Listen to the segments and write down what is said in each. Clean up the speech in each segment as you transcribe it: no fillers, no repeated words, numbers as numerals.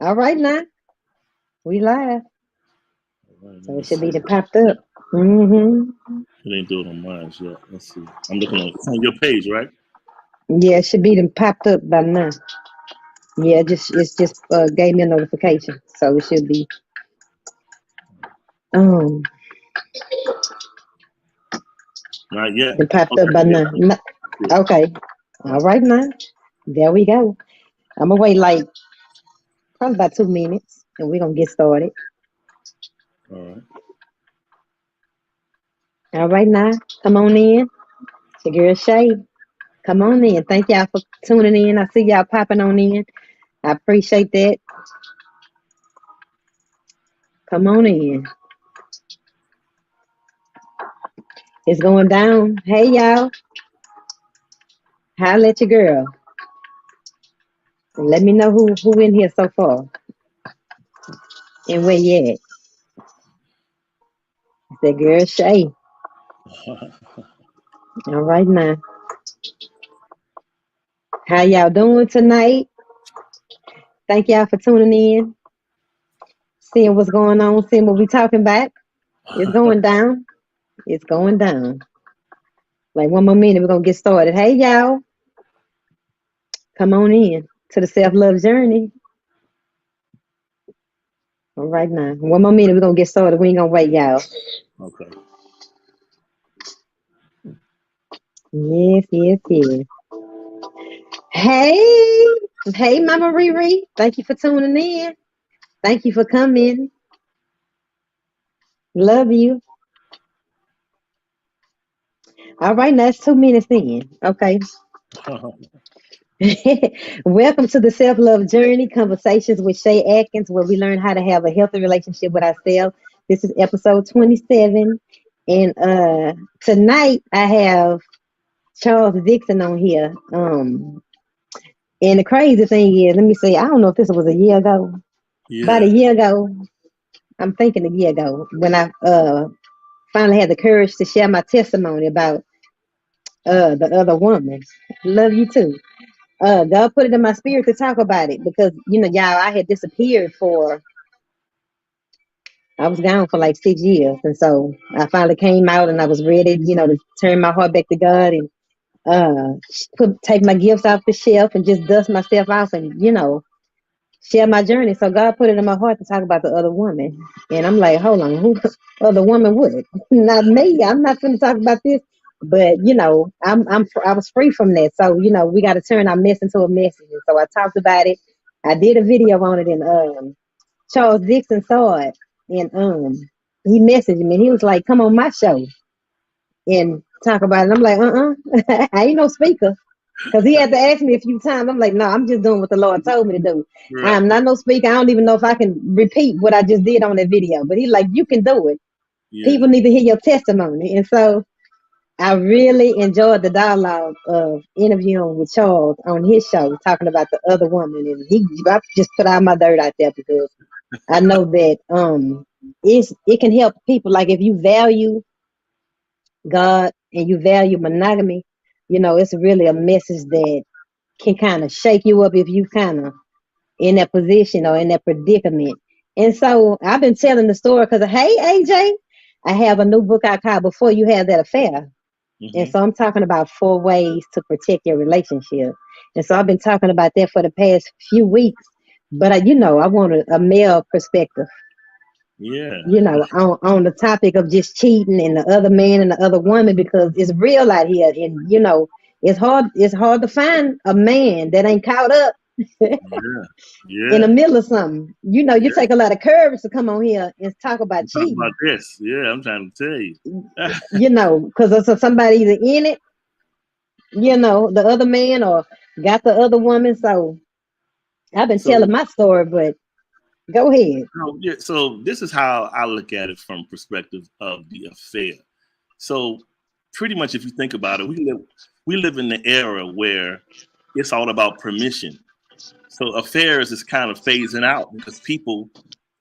All right now. We live. All right, let So me it should see. be the popped up. Mm-hmm. It ain't doing on mine yet. Let's see. I'm looking on, it's on your page, right? Yeah, it should be them popped up by now. Yeah, it's just gave me a notification. So it should be um Not yet. the popped up Okay, by yeah, now. that's it. Okay. All right now. There we go. I'm gonna wait like probably about 2 minutes and we're gonna get started. All right. All right now. Come on in. It's your girl Shay. Come on in. Thank y'all for tuning in. I see y'all popping on in. I appreciate that. Come on in. It's going down. Hey y'all. Holla at your girl. And let me know who in here so far and where you at. It's that girl Shay. All right now. How y'all doing tonight? Thank y'all for tuning in, seeing what's going on, seeing what we talking about. It's going down. It's going down. Like 1 more minute, we're gonna get started. Hey y'all, come on in to the self-love journey. All right now. 1 more minute, we're gonna get started. We ain't gonna wait, y'all. Okay. Yes, yes, yes. Hey, hey, Mama Riri. Thank you for tuning in. Thank you for coming. Love you. All right, now it's 2 minutes in. Okay. Welcome to the Self Love Journey Conversations with Shei Atkins, where we learn how to have a healthy relationship with ourselves. This is episode 27. And tonight I have Charles Dixon on here. And the crazy thing is, let me see, I don't know if this was a year ago. About Yeah. a year ago, I'm thinking a year ago, when I finally had the courage to share my testimony about the other woman. Love you too. God put it in my spirit to talk about it because y'all, I had disappeared I was gone for like 6 years, and so I finally came out, and I was ready, to turn my heart back to God and take my gifts off the shelf and just dust myself off and share my journey. So God put it in my heart to talk about the other woman, and I'm like, hold on, who other woman would? Not me. I'm not going to talk about this. But I was free from that. So we got to turn our mess into a message. And so I talked about it. I did a video on it, and Charles Dixon saw it, and he messaged me. He was like, "Come on my show and talk about it." I'm like, I ain't no speaker. Because he had to ask me a few times. I'm like, no, I'm just doing what the Lord told me to do. Right. I'm not no speaker. I don't even know if I can repeat what I just did on that video. But he's like, you can do it. Yeah. People need to hear your testimony. And so I really enjoyed the dialogue of interviewing with Charles on his show, talking about the other woman. And I just put all my dirt out there because I know that it can help people. Like if you value God and you value monogamy, it's really a message that can kind of shake you up if you kind of in that position or in that predicament. And so I've been telling the story because, hey, AJ, I have a new book I called Before You Have That Affair. And Hmm. so I'm talking about 4 ways to protect your relationship. And so I've been talking about that for the past few weeks. But, I want a male perspective, Yeah. on the topic of just cheating and the other man and the other woman because it's real out here. And, it's hard to find a man that ain't caught up Yeah. in the Yeah. middle of something. You Yeah. take a lot of courage to come on here and talk about I'm talking about cheating, this. Yeah, I'm trying to tell you. because somebody either in it, the other man or got the other woman. So I've been So, telling my story, but go ahead. yeah, so this is how I look at it from perspective of the affair. So pretty much if you think about it, we live in the era where it's all about permission. So affairs is kind of phasing out because people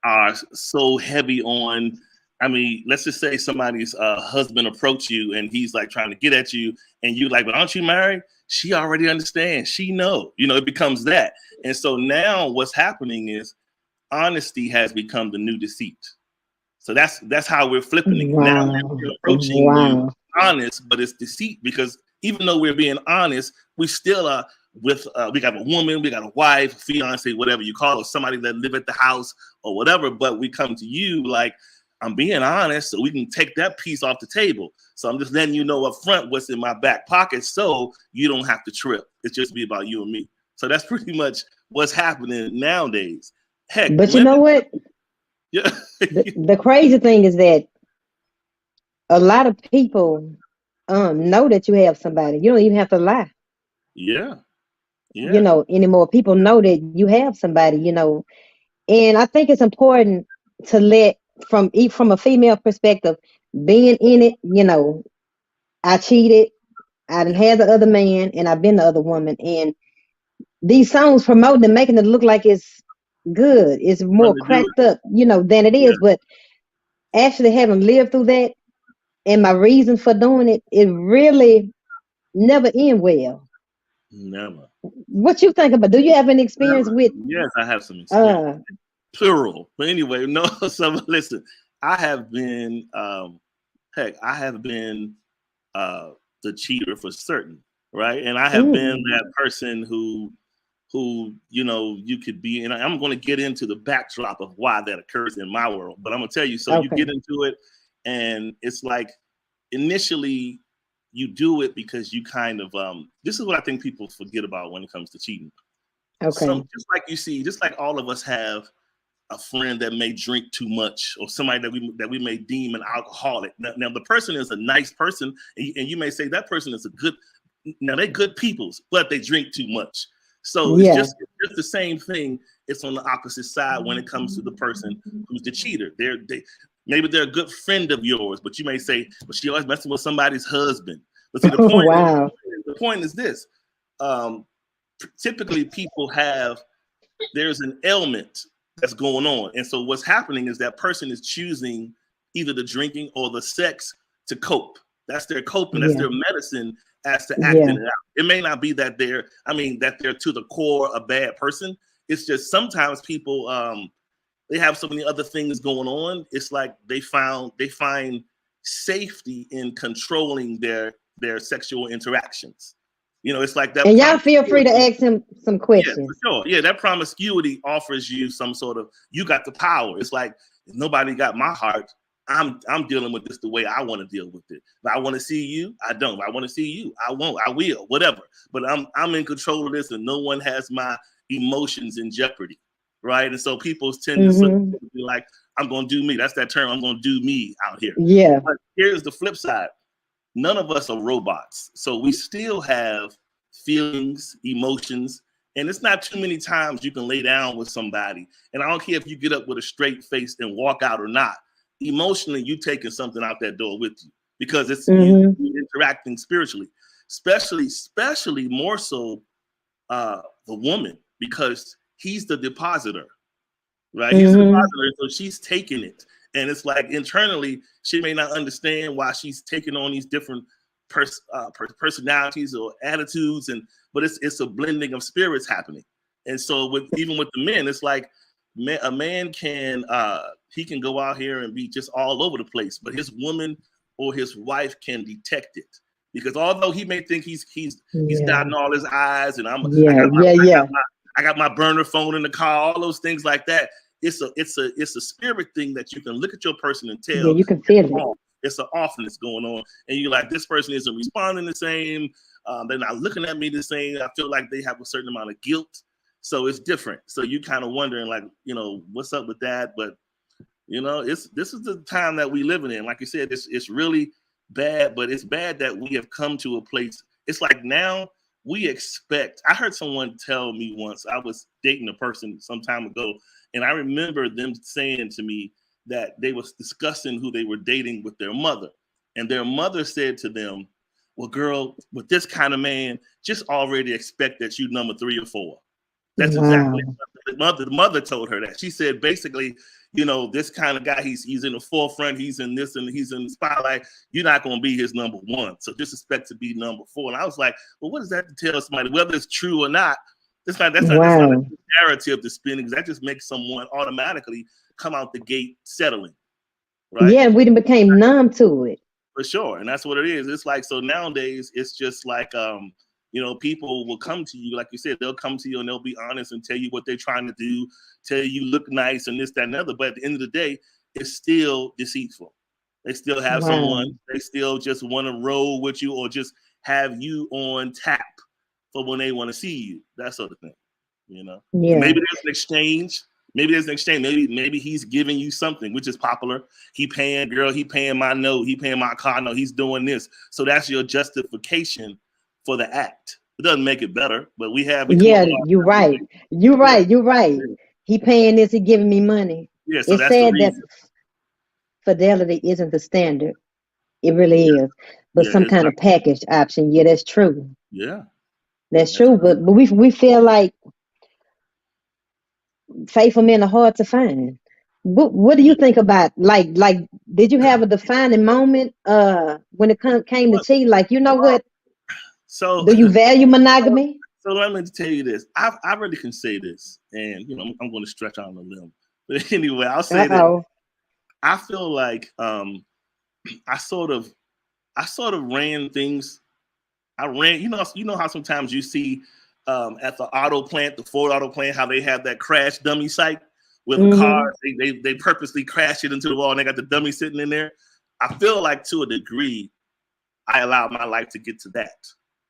are so heavy on. I mean, let's just say somebody's husband approach you and he's like trying to get at you, and you like, but aren't you married? She already understands. She know. It becomes that. And so now what's happening is honesty has become the new deceit. So that's how we're flipping it. Now Wow. we're approaching you Wow. honest, but it's deceit, because even though we're being honest, we still are with we got a woman, we got a wife, fiance, whatever you call it, somebody that live at the house or whatever. But we come to you like, I'm being honest, so we can take that piece off the table. So I'm just letting you know up front what's in my back pocket, so you don't have to trip. It's just be about you and me. So that's pretty much what's happening nowadays. Heck, But you know women, what? yeah, The crazy thing is that a lot of people know that you have somebody. You don't even have to lie, yeah, yeah. anymore. People know that you have somebody, And I think it's important to let from a female perspective, being in it, I cheated, I done had the other man, and I've been the other woman. And these songs promoting and making it look like it's good. It's Fun more to do cracked up, than it it. is. But actually having lived through that, and my reason for doing it, it really never end well. Yeah, never. What you think about? Do you have any experience Never. with Yes, I have some experience. uh Plural. But anyway, no, so listen, I have been heck, I have been the cheater for certain, right? And I have been mm, that person who you could be, and I'm going to get into the backdrop of why that occurs in my world, but I'm going to tell you. So you okay. get into it, and it's like initially you do it because you kind of this is what I think people forget about when it comes to cheating. Some Okay. just like you see, just like all of us have a friend that may drink too much, or somebody that we may deem an alcoholic. Now the person is a nice person, and you may say that person is a good. Now they're good peoples, but they drink too much. So it's Yeah. just the same thing. It's on the opposite side when it comes to the person who's the cheater. Maybe they're a good friend of yours, but you may say, "But she always messing with somebody's husband." But see, the Oh, point is, wow. the point is this: um, typically people there's an ailment that's going on. And so what's happening is that person is choosing either the drinking or the sex to cope. That's their coping. That's Yeah. their medicine as to acting Yeah. it out. It may not be that they're to the core a bad person. It's just sometimes people they have so many other things going on. It's like they find safety in controlling their sexual interactions. It's like that And y'all feel free to promiscuity. ask him some Yeah, for questions. sure. Yeah, that promiscuity offers you some sort of, you got the power. It's like, if nobody got my heart, I'm dealing with this the way I want to deal with it. If I want to see you, I don't. If I want to see you, I won't. I will, whatever. But I'm in control of this, and no one has my emotions in jeopardy, right? And so people tend to Mm-hmm. be like, I'm gonna do me. That's that term. I'm gonna do me out here. Yeah. But here's the flip side. None of us are robots, so we still have feelings, emotions, and it's not too many times you can lay down with somebody. And I don't care if you get up with a straight face and walk out or not. Emotionally, you taking something out that door with you, because it's you Mm-hmm. interacting spiritually, especially more so the woman, because he's the depositor, right? He's the Mm-hmm. depositor, so she's taking it. And it's like internally, she may not understand why she's taking on these different personalities or attitudes, but it's a blending of spirits happening. And so even with the men, it's like a man can he can go out here and be just all over the place, but his woman or his wife can detect it. Because although he may think he's Yeah. dotting all his I's, and I Yeah. got Yeah. Yeah. I got my burner phone in the car, all those things like that. It's a spirit thing that you can look at your person and Yeah. tell You can feel it. off. It's an offness going on, and you're like, this person isn't responding the same. They're not looking at me the same. I feel like they have a certain amount of guilt, so it's different. So you kind of wondering, like, what's up with that? But this is the time that we living in. Like you said, it's really bad, but it's bad that we have come to a place. It's like now we expect. I heard someone tell me once, I was dating a person some time ago, and I remember them saying to me that they was discussing who they were dating with their mother, and their mother said to them, "Well, girl, with this kind of man, just already expect that you number 3 or 4." That's exactly Wow. what the mother told her. That she said, basically, this kind of guy, he's in the forefront, he's in this, and he's in the spotlight. You're not going to be his number 1, so just expect to be number 4. And I was like, well, what does that tell somebody, whether it's true or not? That's not a Wow. narrative to spin because that just makes someone automatically come out the gate settling, right? Yeah, we done became numb to it. For sure, and that's what it is. It's like so nowadays. It's just like people will come to you, like you said, they'll come to you and they'll be honest and tell you what they're trying to do, tell you look nice and this, that, and other. But at the end of the day, it's still deceitful. They still have Wow. someone. They still just want to roll with you or just have you on tap for when they want to see you. That sort of thing. And Yeah. maybe there's an exchange. Maybe he's giving you something, which is popular. He paying my note. He paying my car note. He's doing this. So that's your justification for the act. It doesn't make it better, but we come up Yeah, with our you're right. You're yeah, right. You're right. yeah, He paying this, he giving me money. yeah. So It's that's the sad that reason. fidelity isn't the standard. It really Yeah, is. But yeah, some it's kind not. of package option. Yeah, that's true. Yeah, That's that's true. true. But we feel like faithful men are hard to find. What do you Yeah. think about like did you have a defining moment when it came to Well, cheat? Like, you know well, what? so Do you value monogamy? so let me tell you this. I really can say this, and I'm going to stretch out on a limb. But anyway, I'll say that Uh-oh. I feel like I sort of ran things. I ran, how sometimes you see at the auto plant, the Ford auto plant, how they have that crash dummy site where the car Mm-hmm. they purposely crash it into the wall and they got the dummy sitting in there. I feel like to a degree, I allowed my life to get to that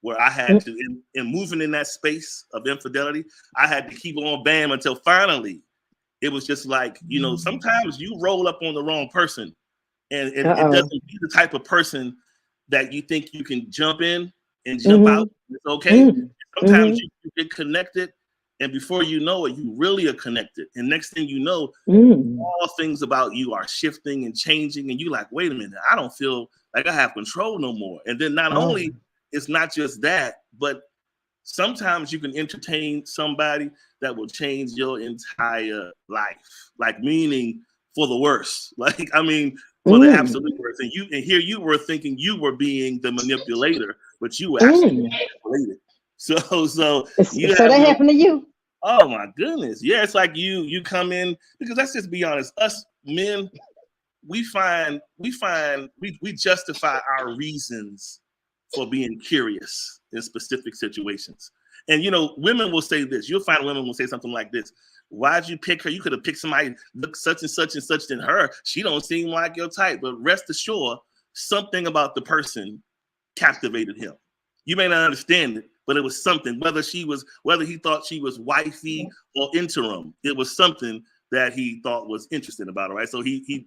where I had to, in moving in that space of infidelity, I had to keep on bam until finally it was just like, sometimes you roll up on the wrong person and it Uh-oh. doesn't be the type of person that you think you can jump in and jump out. Mm-hmm. It's okay. Mm-hmm. Sometimes you get connected, and before you know it, you really are connected. And next thing you know, Mm-hmm. all things about you are shifting and changing, and you like, wait a minute, I don't feel like I have control no more. And then not Oh. only it's not just that, but sometimes you can entertain somebody that will change your entire life, like meaning for the worse. Like, I mean, for the Mm. absolute worst. And here you were thinking you were being the manipulator, but you were actually being Mm. manipulated. So you So have that your happened to you? oh my goodness. Yeah, it's like you come in because let's just be honest, us men, we justify our reasons for being curious in specific situations. And women will say this. You'll find women will say something like this. Why'd you pick her? You could have picked somebody look such and such than her. She don't seem like your type. But rest assured, something about the person captivated him. You may not understand it, but it was something. Whether he thought she was wifey or interim, it was something that he thought was interesting about her, right? So he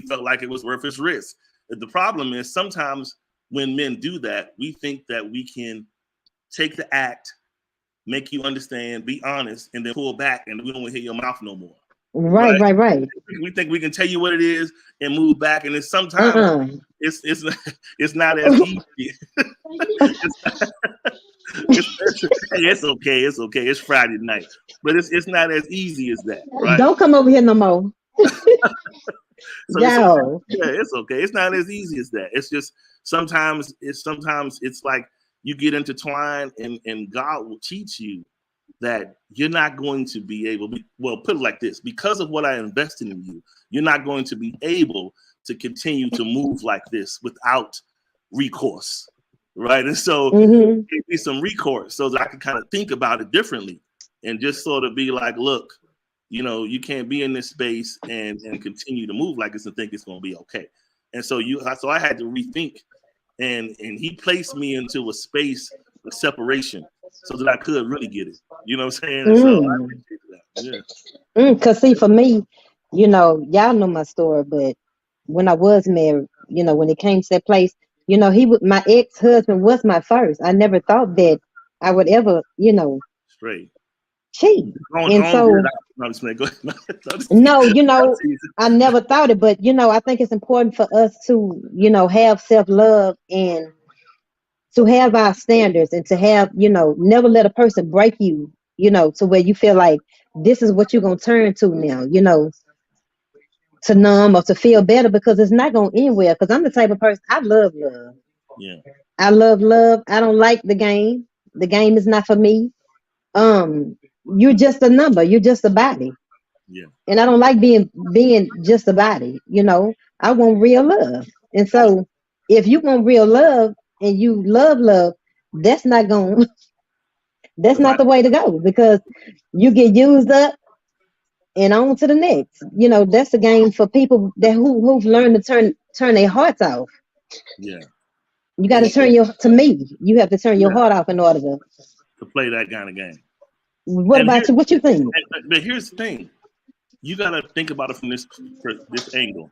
felt like it was worth his risk. The problem is sometimes when men do that, we think that we can take the act, make you understand, be honest, and then pull back, and we don't want to hear your mouth no more, Right, right? right, right. We think we can tell you what it is and move back, and then sometimes Uh-uh. it's not as easy. it's, it's okay. It's okay. It's Friday night, but it's not as easy as that, right? Don't come over here no more. So Yo. yeah, it's okay. It's not as easy as that. It's just sometimes it's like you get intertwined and God will teach you that you're not going to be able well, put it like this, because of what I invested in you, you're not going to be able to continue to move like this without recourse. Right. And so Mm-hmm. give me some recourse so that I can kind of think about it differently and just sort of be like, look, you can't be in this space and continue to move like this and think it's going to be okay. And so I had to rethink, and he placed me into a space of separation so that I could really get it. You know what I'm saying? And so I Mm. appreciate that. Yeah. Cause see, for me, y'all know my story, but when I was married, when it came to that place, my ex-husband was my first. I never thought that I would ever, Straight. cheat. Go And on, get it so, out. No, I'm just playing. Go ahead. No, I'm just teasing. no, I'm teasing. I never thought it, but I think it's important for us to, have self-love and to have our standards and to have, never let a person break you, to where you feel like this is what you're gonna turn to now, to numb or to feel better, because it's not going anywhere. Because I'm the type of person, I love love. Yeah. I love love. I don't like the game. The game is not for me. um, you're just a number. You're just a body. Yeah. And I don't like being just a body. I want real love. And so if you want real love and you love, that's not going that's not Right. the way to go, because you get used up and on to the next. That's a game for people who've learned to turn their hearts off. Yeah. You got And to turn you have to turn your yeah, heart off in order to. to play that kind of game. What And about you? What you think? but here's the thing: you got to think about it from this angle.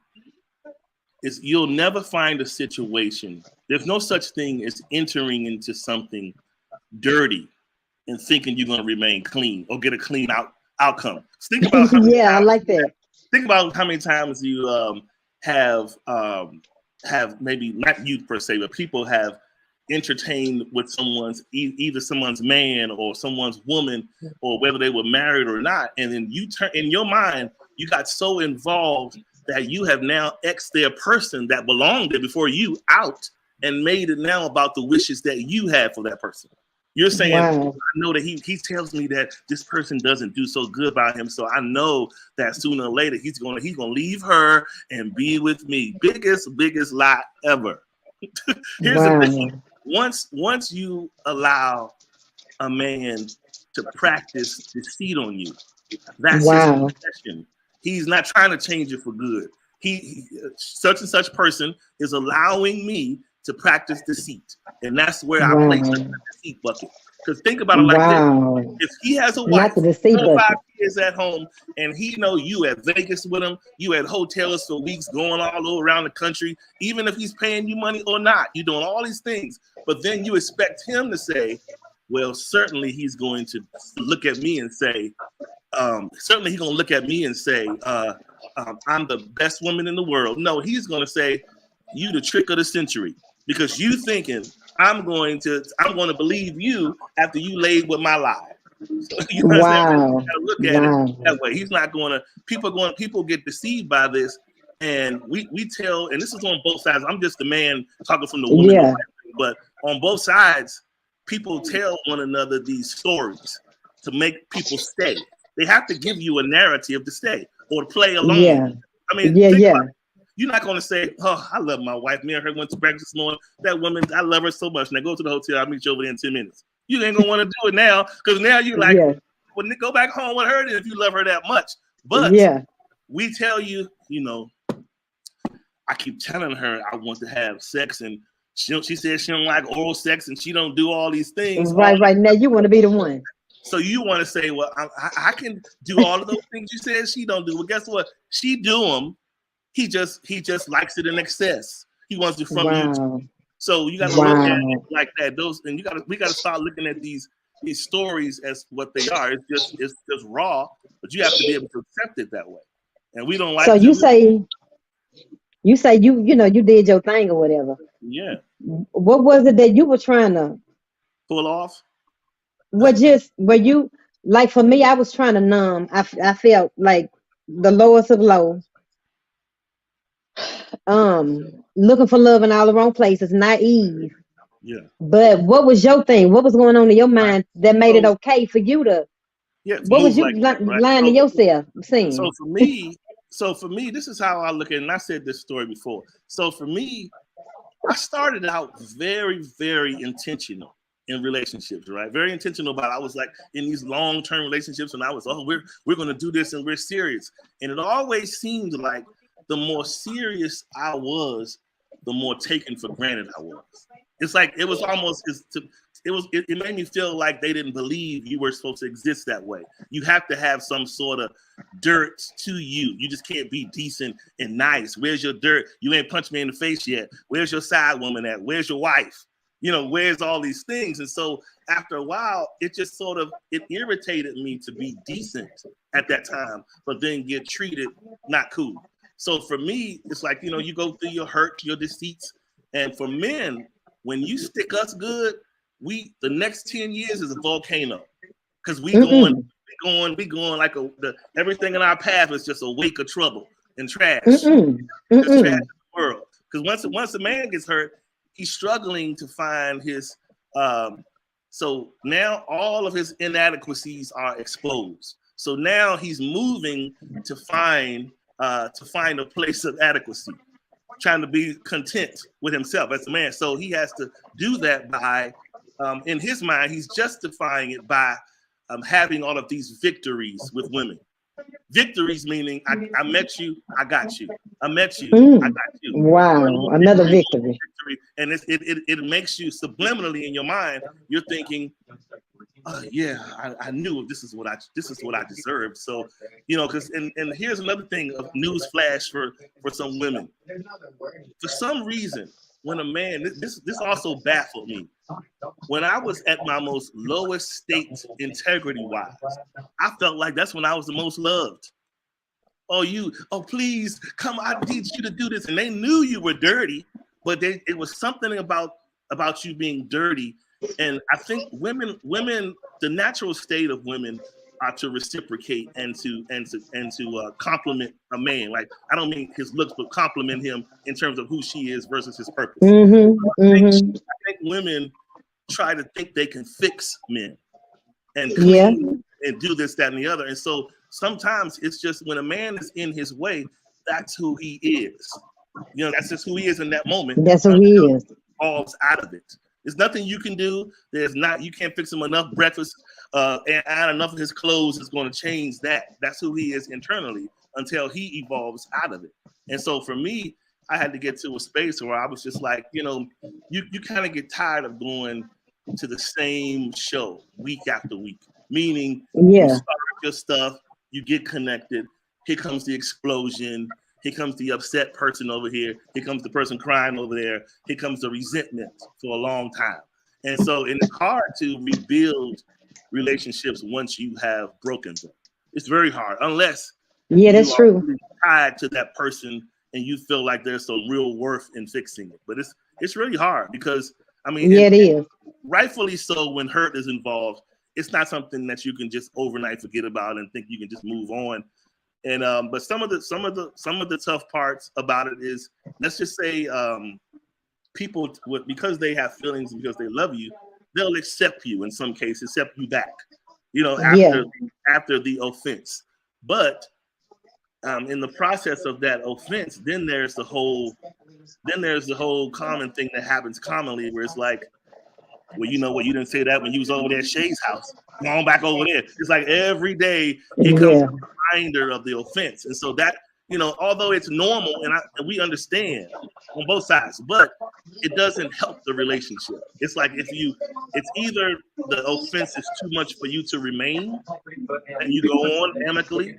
Is you'll never find a situation. There's no such thing as entering into something dirty and thinking you're going to remain clean or get a clean outcome. Think about how many Yeah, I times. like that. Think about how many times you have maybe not you per se, but people have entertained with either someone's man or someone's woman, or whether they were married or not, and then you turn in your mind, you got so involved that you have now X their person that belonged there before you out and made it now about the wishes that you had for that person. You're saying, Wow. I know that he tells me that this person doesn't do so good by him, so I know that sooner or later he's gonna leave her and be with me. Biggest lie ever. Here's the thing: Wow. once you allow a man to practice deceit on you, that's his Wow. profession. He's not trying to change it for good. Such and such person is allowing me to practice deceit, and that's where I place the Wow. deceit bucket. Because think about it like this: Wow. if he has a Not wife, the deceit 4 or 5 bucket. kids at home, and he know you at Vegas with him, you at hotels for weeks, going all over around the country, even if he's paying you money or not, you're doing all these things, but then you expect him to say, well, certainly he's going to look at me and say, certainly he's going to look at me and say, I'm the best woman in the world. No, he's going to say, you the trick of the century, because you thinking I'm going to believe you after you laid with my lie. So you understand? You Wow. got to look at it Wow. that way. He's not going to. People get deceived by this, and we tell. And this is on both sides. I'm just the man talking from the woman, Yeah. but on both sides, people tell one another these stories to make people stay. They have to give you a narrative to stay or to play along. Yeah. I mean, Yeah. think about Yeah. it. You're not going to say, "Oh, I love my wife. Me and her went to breakfast this morning. That woman, I love her so much." Now go to the hotel. I'll meet you over there in 10 minutes. You ain't gonna want to do it now, because now you're like, Yeah. well, go back home with her if you love her that much. But Yeah. we tell you, I keep telling her I want to have sex, and she says she don't like oral sex, and she don't do all these things. Right. Right. Now you want to be the one. So you want to say, well, I can do all of those things you said she don't do. Well, guess what? She do them. He just likes it in excess. He wants it from you. Wow. So you got to look at it Wow. like that. We got to start looking at these stories as what they are. It's just raw, but you have to be able to accept it that way. And we don't So like you to. say you did your thing or whatever. Yeah, What was it that you were trying to? pull off. What just were you like? For me, I was trying to numb. I felt like the lowest of low. Looking for love in all the wrong places, naive. Yeah. But what was your thing? What was going on in your Right. mind that made it So okay for you to? yeah, to What was move you like that, right? lying to yourself So saying? for me, this is how I look at it. And I said this story before. So for me, I started out very, very intentional in relationships, right? Very intentional about it. I was like in these long-term relationships, and I was, we're gonna do this and we're serious. And it always seemed like the more serious I was, the more taken for granted I was. It's like it was almost it made me feel like they didn't believe you were supposed to exist that way. You have to have some sort of dirt to you. You just can't be decent and nice. Where's your dirt? You ain't punched me in the face yet. Where's your side woman at? Where's your wife? Where's all these things? And so after a while, it just it irritated me to be decent at that time, but then get treated not cool. So for me, it's like, you go through your hurt, your deceits. And for men, when you stick us good, the next 10 years is a volcano. Because we going, Mm-mm. we going like everything in our path is just a wake of trouble and trash. Mm-mm. Just trash in Mm-mm. the world. Because once a man gets hurt, he's struggling to find his So now all of his inadequacies are exposed. So now he's moving to find a place of adequacy, trying to be content with himself as a man. So he has to do that by, in his mind, he's justifying it by having all of these victories with women. Victories meaning I met you, I got you. I met you, I got you. Wow, another victory. And it makes you subliminally in your mind, you're thinking, yeah, I knew this is what I deserved. So, because and here's another thing of news flash for some women. For some reason, when a man, this also baffled me. When I was at my most lowest state integrity wise, I felt like that's when I was the most loved. Oh, please come, I need you to do this. And they knew you were dirty, but it was something about you being dirty. And I think women, the natural state of women are to reciprocate and to compliment a man. Like, I don't mean his looks, but compliment him in terms of who she is versus his purpose. I think women try to think they can fix men and clean and do this, that, and the other. And so sometimes it's just when a man is in his way, that's who he is. That's just who he is in that moment. That's who he is. Falls out of it. There's nothing you can do. You can't fix him enough breakfast and enough of his clothes is going to change that. That's who he is internally until he evolves out of it. And so for me, I had to get to a space where I was just like, you kind of get tired of going to the same show week after week. Meaning, you start your stuff, you get connected. Here comes the explosion. Here comes the upset person over here. Here comes the person crying over there. Here comes the resentment for a long time. And so it's hard to rebuild relationships once you have broken them. It's very hard, unless that's true. Really tied to that person and you feel like there's some real worth in fixing it. But it's really hard because, it is. Rightfully so when hurt is involved. It's not something that you can just overnight forget about and think you can just move on. And but some of the tough parts about it is, let's just say people, because they have feelings, because they love you, they'll accept you in some cases, accept you back, after the offense. But in the process of that offense, then there's the whole common thing that happens commonly where it's like, well, you know what, you didn't say that when you was over there at Shei's house. Come on back over there. It's like every day it comes a reminder of the offense. And so that, although it's normal and we understand on both sides, but it doesn't help the relationship. It's like it's either the offense is too much for you to remain and you go on amicably,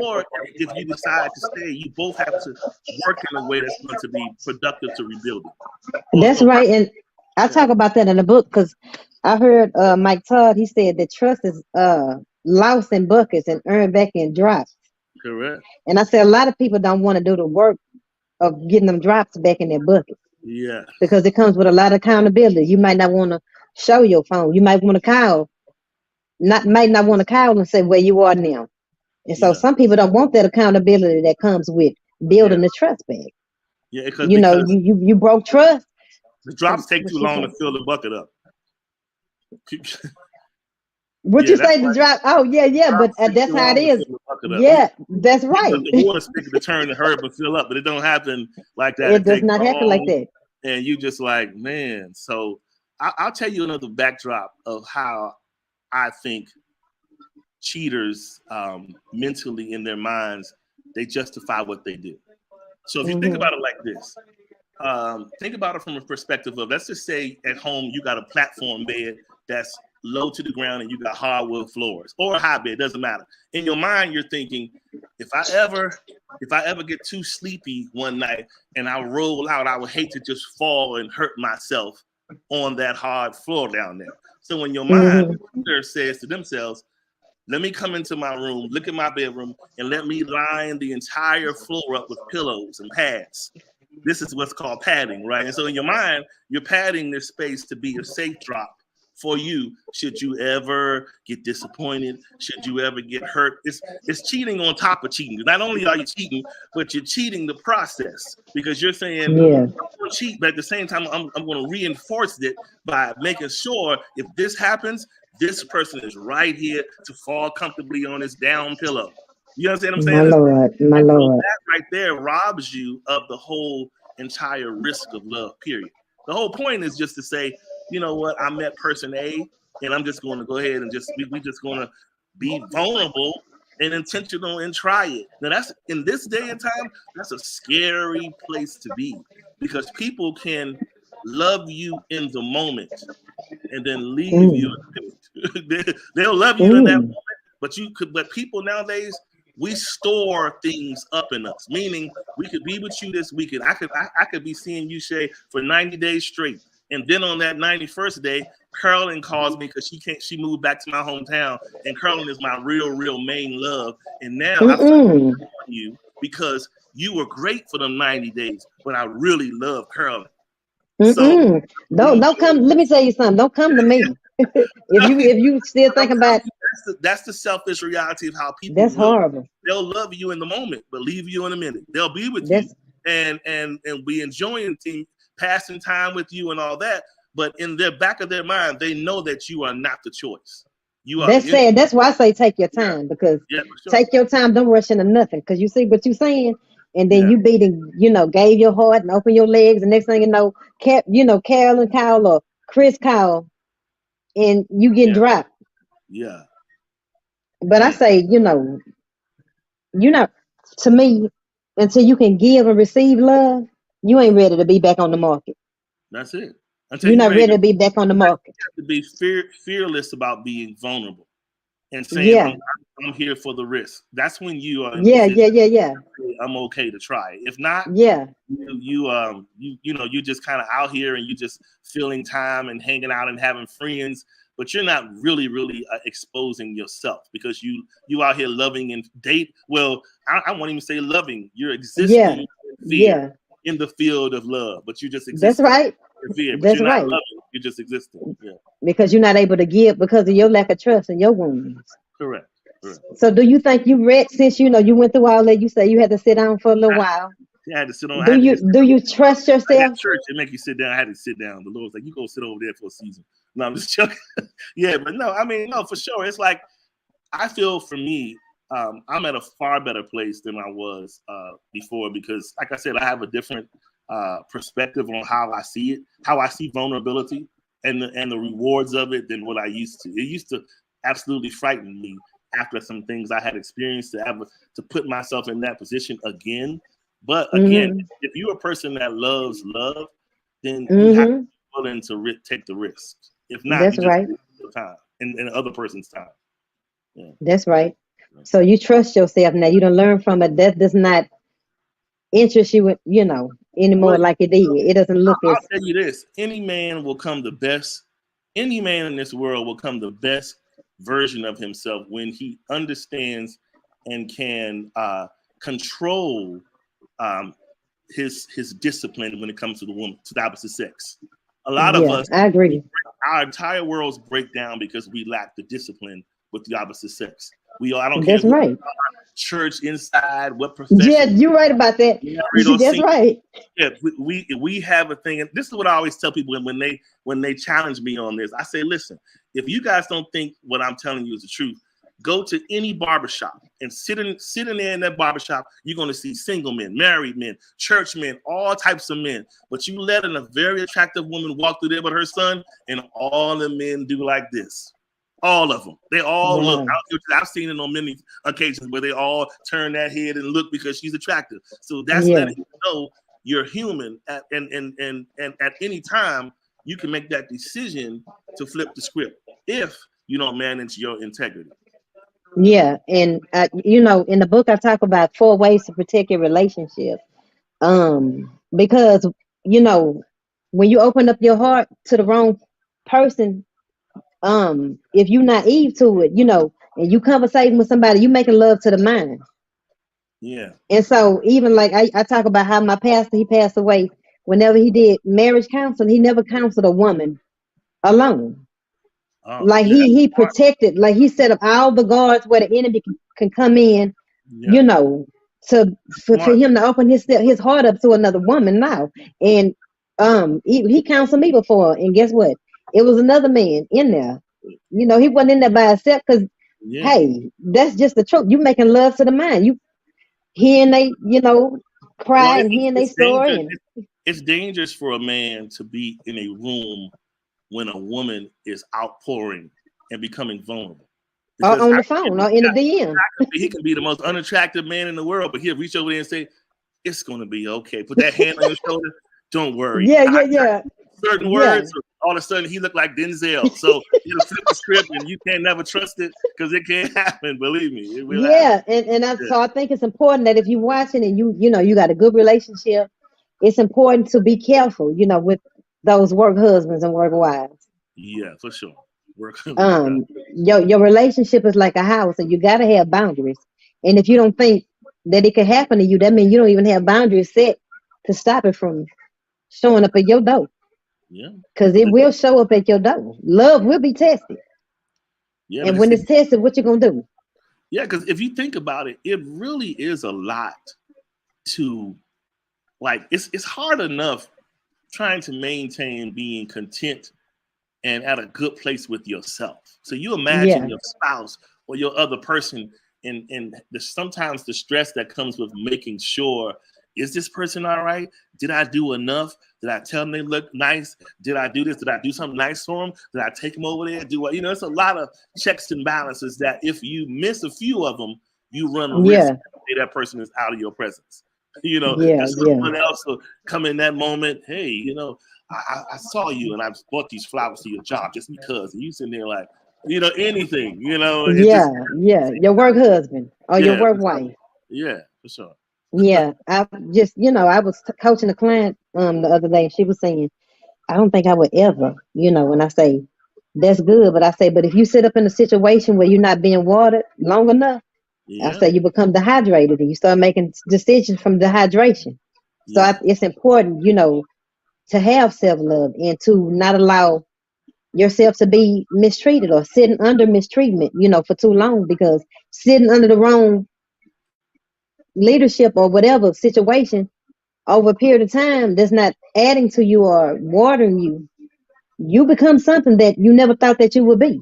or if you decide to stay, you both have to work in a way that's going to be productive to rebuild it. That's right. And I talk about that in the book because I heard Mike Todd, he said that trust is lost in buckets and earned back in drops. Correct. And I said a lot of people don't want to do the work of getting them drops back in their bucket. Yeah. Because it comes with a lot of accountability. You might not want to show your phone. You might want to call. Might not want to call and say where you are now. And so some people don't want that accountability that comes with building the trust back. Yeah, because you broke trust. The drops take too long to fill the bucket up. What you say, the drop? Oh, yeah, but that's how it is. Yeah, that's right. The water spigot to turn to hurry but fill up, but it don't happen like that. It does not happen like that. And you just like, man. So I'll tell you another backdrop of how I think cheaters mentally in their minds, they justify what they do. So if you think about it like this, think about it from a perspective of, let's just say at home you got a platform bed that's low to the ground and you got hardwood floors, or a high bed, doesn't matter. In your mind, you're thinking, if I ever get too sleepy one night and I roll out, I would hate to just fall and hurt myself on that hard floor down there. So in your mind, the cheater says to themselves, let me come into my room, look at my bedroom, and let me line the entire floor up with pillows and pads. This is what's called padding, right? And so in your mind, you're padding this space to be a safe drop for you should you ever get disappointed, should you ever get hurt. It's cheating on top of cheating. Not only are you cheating, but you're cheating the process because you're saying, Yeah. I'm going to cheat, but at the same time, I'm going to reinforce it by making sure if this happens, this person is right here to fall comfortably on his down pillow. You understand what I'm My saying? Lord. My And so Lord. that right there robs you of the whole entire risk of love, period. The whole point is just to say, you know what, I met person A, and I'm just going to go ahead and we just going to be vulnerable and intentional and try it. Now that's in this day and time, that's a scary place to be because people can love you in the moment and then leave you Mm. in a minute. They'll love you in that Mm. moment, but people nowadays, we store things up in us. Meaning, we could be with you this weekend. I could be seeing you, Shei, for 90 days straight, and then on that 91st day, Carolyn calls me because she moved back to my hometown, and Carolyn is my real main love. And now I'm Mm-mm. on you because you were great for them 90 days, but I really love Carolyn. So Mm-mm. when Don't come. Let me tell you something. Don't come to me. If you still I'm think telling about, you, that's the selfish reality of how people that's will. horrible. They'll love you in the moment, but leave you in a minute. They'll be with you That's and be enjoying passing time with you and all that. But in their back of their mind, they know that you are not the choice. You are. that's sad. That's why I say take your Yeah, time, because yeah, for sure. take your time. Don't rush into nothing, because you see what you're saying, and then Yeah, you beating, gave your heart and open your legs, and next thing you know, Carolyn Kyle or Chris Kyle, and you getting yeah, dropped. yeah, But I yeah. say, you know, to me, until you can give and receive love, you ain't ready to be back on the market. That's it. Until You're you're not ready ready to be back on the market. to be fearless about being vulnerable and saying, Yeah, I'm here for the risk. That's when you are in yeah, position. yeah, yeah, yeah, I'm okay to try it. If not, yeah. you just kind of out here and you just filling time and hanging out and having friends, but you're not really exposing yourself because you out here loving and date. Well, I won't even say loving. You're Yeah, existing in fear yeah. in the field of love, but you're just That's existing right. in fear. But That's you're not right. loving. You're just existing. Yeah, Because you're not able to give because of your lack of trust and your wounds. correct. Correct. So do you think you read, since you went through all that, you say you had to sit down for a little while. I had to sit on. I Do had to you get do you trust like at yourself? church. They make you sit down. I had to sit down. The Lord's like, you go sit over there for a season. No, I'm just joking. Yeah, but no, I mean, no, for sure. It's like I feel for me, I'm at a far better place than I was before because, like I said, I have a different perspective on how I see it, how I see vulnerability, and the rewards of it than what I used to. It used to absolutely frighten me after some things I had experienced to put myself in that position again. But again, Mm-hmm. if you're a person that loves love, then you have to Mm-hmm. be willing to take the risks. If not, That's you just right. waste your time and other person's time. Yeah. That's right. So you trust yourself now. You don't learn from it. That does not interest you, Well, anymore like it did. It doesn't look I'll as. tell you this: any man will come the best. Any man in this world will come the best version of himself when he understands and can control um, his discipline when it comes to the woman, to the opposite sex. A lot of Yeah, us, I agree. our entire worlds break down because we lack the discipline with the opposite sex. I don't care That's who right. church inside, what Yeah, profession, you're right about that. married or That's single. right. Yeah, we have a thing, and this is what I always tell people when they challenge me on this. I say, listen, if you guys don't think what I'm telling you is the truth, go to any barbershop and sit in there in that barbershop. You're going to see single men, married men, church men, all types of men. But you let a very attractive woman walk through there with her son, and all the men do like this. All of them. They all look. Wow. I've seen it on many occasions where they all turn that head and look because she's attractive. So that's Yeah. letting you know you're human and at any time you can make that decision to flip the script if you don't manage your integrity. Yeah. And in the book I talk about 4 ways to protect your relationship. Because you know, when you open up your heart to the wrong person, if you naive to it, and you conversating with somebody, you making love to the mind. Yeah. And so even like I talk about how my pastor, he passed away. Whenever he did marriage counseling, he never counseled a woman alone. Oh Like yeah, that's he smart. protected, like he set up all the guards where the enemy can come in, Yeah, you know, to for smart. him to open his heart up to another woman now. And he counseled me before, and guess what? It was another man in there. You know, he wasn't in there by himself because Yeah. hey, that's just the truth. You making love to the man. You hearing they, Well, cry and hearing they it's story dangerous. and It's dangerous for a man to be in a room when a woman is outpouring and becoming vulnerable. or Because on the phone or in the DM. he can be the most unattractive man in the world, but he'll reach over there and say, "It's going to be okay." Put that hand on your shoulder. Don't worry. Yeah, I yeah, got yeah, certain yeah. words. All of a sudden, he looked like Denzel. So you flip the script, and you can't never trust it because it can't happen. Believe me, it will happen. Yeah, and Yeah. so I think it's important that if you're watching and you got a good relationship, it's important to be careful, with those work husbands and work wives. Yeah, for sure. Work, work out. Um, your relationship is like a house, and you got to have boundaries. And if you don't think that it can happen to you, that means you don't even have boundaries set to stop it from showing up at your door, Yeah, because because it will show up at your door. Love will be tested, yeah, and because when it's tested, what you gonna do? yeah, because if you think about it, it really is a lot to like. It's hard enough trying to maintain being content and at a good place with yourself. So you imagine Yeah, your spouse or your other person, and sometimes the stress that comes with making sure, is this person all right? Did I do enough? Did I tell them they look nice? Did I do this? Did I do something nice for them? Did I take them over there? Do I, it's a lot of checks and balances that if you miss a few of them, you run a risk yeah, that that person is out of your presence. yeah, And yeah, someone else will come in that moment. Hey, I saw you and I bought these flowers to your job just because. And you sitting there like, anything, it yeah, just, yeah. Your work husband or your yeah, work for sure. wife. Yeah, for sure. Yeah, I just, I was coaching a client the other day. She was saying, I don't think I would ever, when I say that's good, but I say, but if you sit up in a situation where you're not being watered long enough, I Yeah, say you become dehydrated and you start making decisions from dehydration. So yeah, it's important, to have self love and to not allow yourself to be mistreated or sitting under mistreatment, for too long, because sitting under the wrong leadership or whatever situation over a period of time that's not adding to you or watering you, you become something that you never thought that you would be.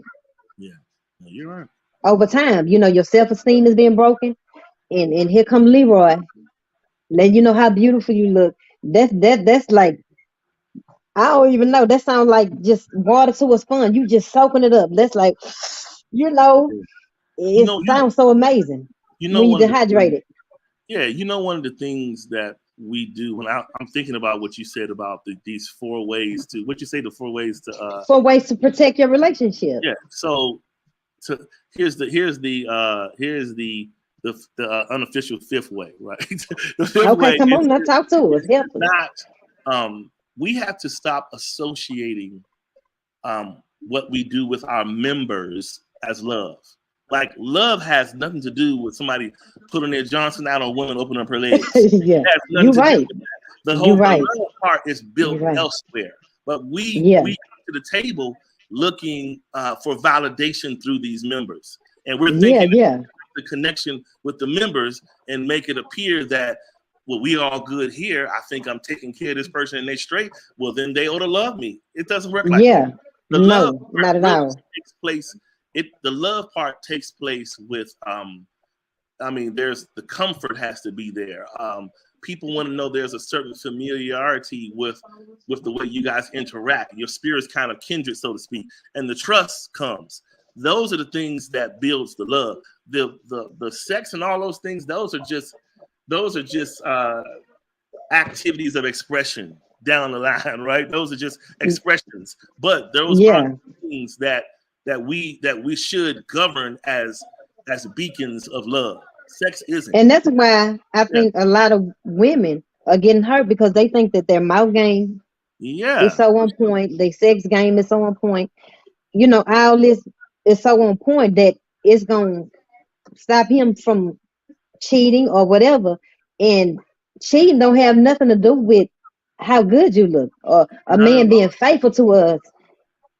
yeah. No, you're right. Over time, your self-esteem is being broken, and here come Leroy, letting you know how beautiful you look. That's like, I don't even know. That sounds like just water to a sponge. You just soaking it up. That's like, you know, Yeah. You it know, you sounds so amazing when you one of the things, dehydrated. yeah, one of the things that we do when I'm thinking about what you said about these four ways to what you say the four ways to For ways to protect your relationship. yeah. So here's the unofficial fifth way, right? The fifth Okay, way come on, now talk to us. is Help us. not we have to stop associating what we do with our members as love. Like love has nothing to do with somebody putting their Johnson out on a woman, opening up her legs. Yeah, It has nothing you're to do right. with that. You're The right. love part is You're built right. elsewhere. But Yeah, we come to the table looking for validation through these members, and we're yeah, thinking yeah, the connection with the members and make it appear that well, we all good here. I think I'm taking care of this person and they straight. Well, then they ought to love me. It doesn't work like that. yeah. The love No, part not at really all. takes place. The love part takes place with I mean, there's the comfort has to be there. People want to know there's a certain familiarity with the way you guys interact. Your spirits kind of kindred, so to speak, and the trust comes. Those are the things that builds the love. The sex and all those things. Those are just activities of expression down the line, right? Those are just expressions, but those aren't Yeah, things that we should govern as beacons of love. Sex isn't. and that's why I Yeah, think a lot of women are getting hurt because they think that their mouth game is yeah, so on point, their sex game is so on point. All this is so on point that it's gonna stop him from cheating or whatever. And cheating don't have nothing to do with how good you look or a not at man being all. faithful to us.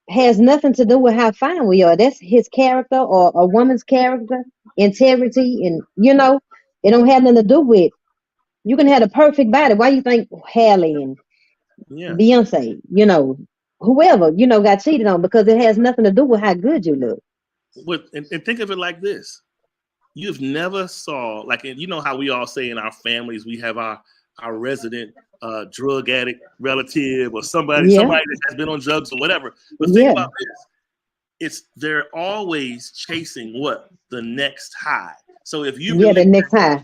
has nothing to do with how fine we are. That's his character or a woman's character, integrity, and it don't have nothing to do with. You can have a perfect body. Why you think Halle and Yeah. Beyonce, whoever, got cheated on because it has nothing to do with how good you look. And think of it like this: you've never saw like, you know how we all say in our families we have our resident drug addict relative or somebody Yeah, that has been on drugs or whatever. But think yeah, about this: they're always chasing what? The next high. So yeah. The next high.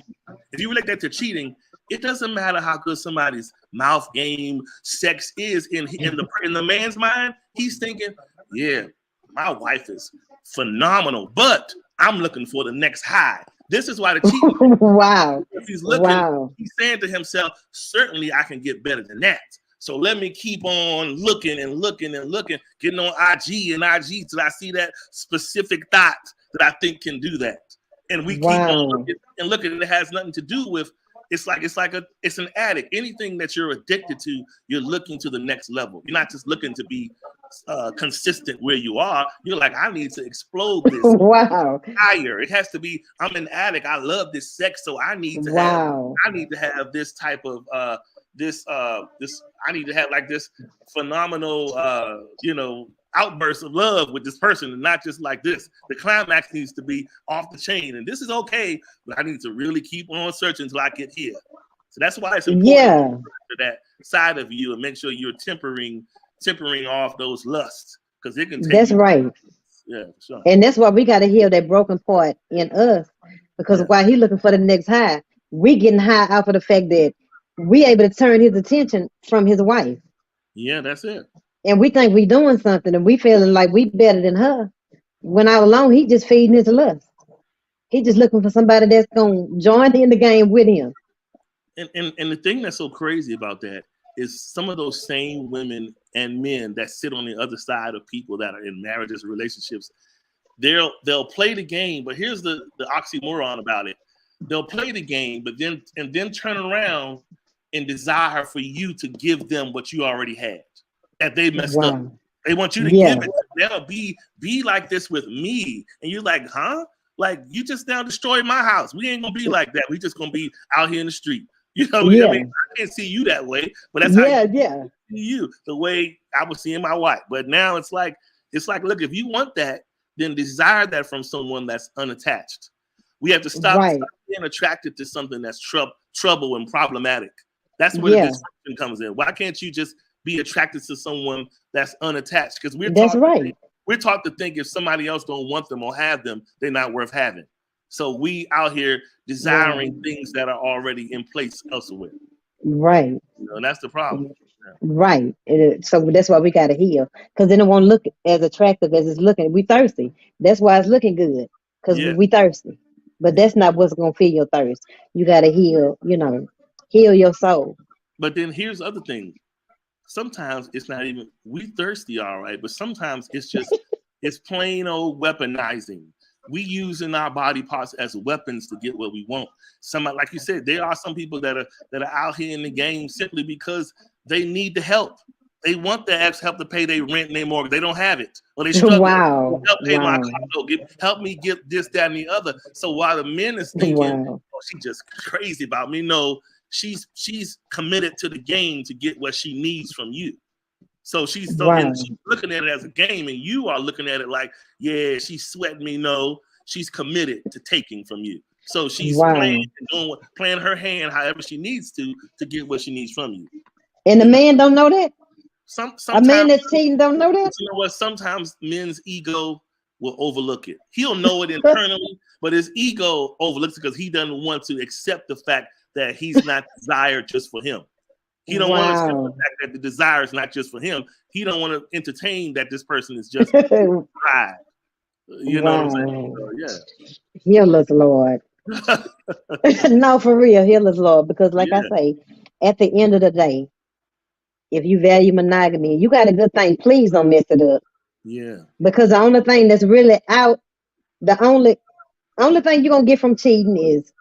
if you relate that to cheating, it doesn't matter how good somebody's mouth game, sex is in the man's mind. He's thinking, yeah, my wife is phenomenal, but I'm looking for the next high. This is why the cheating. Wow, If he's looking, wow, he's saying to himself, certainly I can get better than that. So let me keep on looking and looking and looking, getting on IG and IG till I see that specific thought that I think can do that. And we keep on wow. looking and looking, and it has nothing to do with. It's an addict. Anything that you're addicted to, you're looking to the next level. You're not just looking to be consistent where you are. You're like, I need to explode this Wow, higher. It has to be, I'm an addict. I love this sex, so I need to wow, have this type of this I need to have like this phenomenal outburst of love with this person, and not just like this. The climax needs to be off the chain, and this is okay, but I need to really keep on searching until I get here. So that's why it's important yeah. to that side of you and make sure you're tempering off those lusts, because it can take That's you. right. Yeah, for sure. And that's why we got to heal that broken part in us. Because Yeah, while he looking for the next high, we getting high off of the fact that we able to turn his attention from his wife. yeah, that's it. And we think we doing something and we feeling like we better than her. When all alone, he just feeding his lust. He just looking for somebody that's going to join in the game with him. And the thing that's so crazy about that is some of those same women and men that sit on the other side of people that are in marriages, relationships, they'll play the game, but here's the oxymoron about it. They'll play the game, but then turn around and desire for you to give them what you already had that they messed up. Wow. They want you to Yeah. give it. They'll be like this with me, and you're like, huh? Like, you just now destroyed my house. We ain't gonna be like that. We just gonna be out here in the street. I mean, Yeah. I can't see you that way, but that's how Yeah. Yeah. you the way I was seeing my wife. But now it's like, look, if you want that, then desire that from someone that's unattached. We have to stop Right. being attracted to something that's trouble and problematic. That's where the Yeah. dysfunction comes in. Why can't you just be attracted to someone that's unattached? Because That's right. we're taught to think if somebody else don't want them or have them, they're not worth having. So we out here desiring things that are already in place elsewhere. Right. And that's the problem. Right. So that's why we got to heal because then it won't look as attractive as it's looking. We thirsty. That's why it's looking good because Yeah. we thirsty. But that's not what's going to fill your thirst. You got to heal, heal your soul. But then here's the other thing. Sometimes it's not even, we thirsty, all right, but sometimes it's plain old weaponizing. We using our body parts as weapons to get what we want. Somebody, like you said, there are some people that are out here in the game simply because they need the help. They want the extra help to pay their rent and their mortgage. They don't have it, or they struggle. Wow. Help pay my Wow. car note. Help me get this, that, and the other. So while the men is thinking, Wow. oh, she just crazy about me. No, she's committed to the game to get what she needs from you. So she's Wow. looking at it as a game, and you are looking at it like, yeah, she's sweating me. No, she's committed to taking from you. So she's Wow. playing her hand however she needs to get what she needs from you. And the man don't know that? A Sometimes, man that's cheating don't know that? you know what? Sometimes men's ego will overlook it. He'll know it internally, but his ego overlooks it because he doesn't want to accept the fact that he's not desired just for him. He don't want to accept the fact that the desire is not just for him. He don't want to entertain that this person is just pride. You know what I'm saying? So, yeah. Heal us, Lord. No, for real, heal us, Lord. Because like I say, at the end of the day, if you value monogamy, you got a good thing, please don't mess it up. Yeah. Because the only thing that's really out, the only thing you're gonna get from cheating is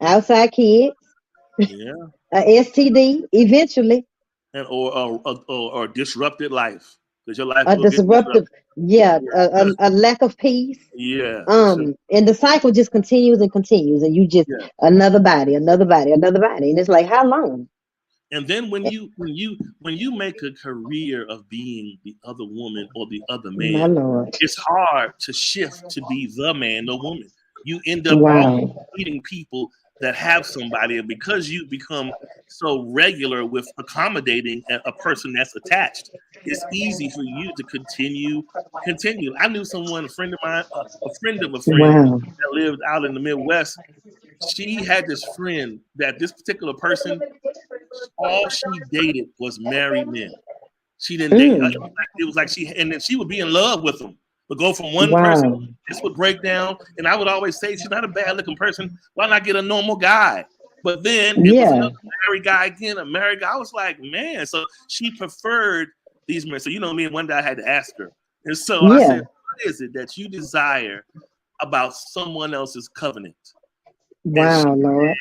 outside kids, Yeah. a STD eventually. And or disrupted life. because your life A will get disruptive, disrupted. yeah, Yeah. a lack of peace. Yeah, for sure. And the cycle just continues and continues, and you just Yeah. another body, another body, another body, and it's like, how long? And then when you make a career of being the other woman or the other My man, Lord. it's hard to shift to be the man or woman. You end up all Wow. meeting people that have somebody, and because you become so regular with accommodating a person that's attached, it's easy for you to continue. I knew someone, a friend of mine, a friend of a friend Wow. that lived out in the Midwest. She had this friend that this particular person, all she dated was married men. She didn't date. Mm. It was like she, and then she would be in love with them, but go from one person. Wow. This would break down, and I would always say she's not a bad looking person. Why not get a normal guy? But then it was Yeah. another married guy again, a married guy. I was like, man. So she preferred these men. So you know me, and one day I had to ask her, and so I Yeah. said, "What is it that you desire about someone else's covenant?" And Wow, Lord.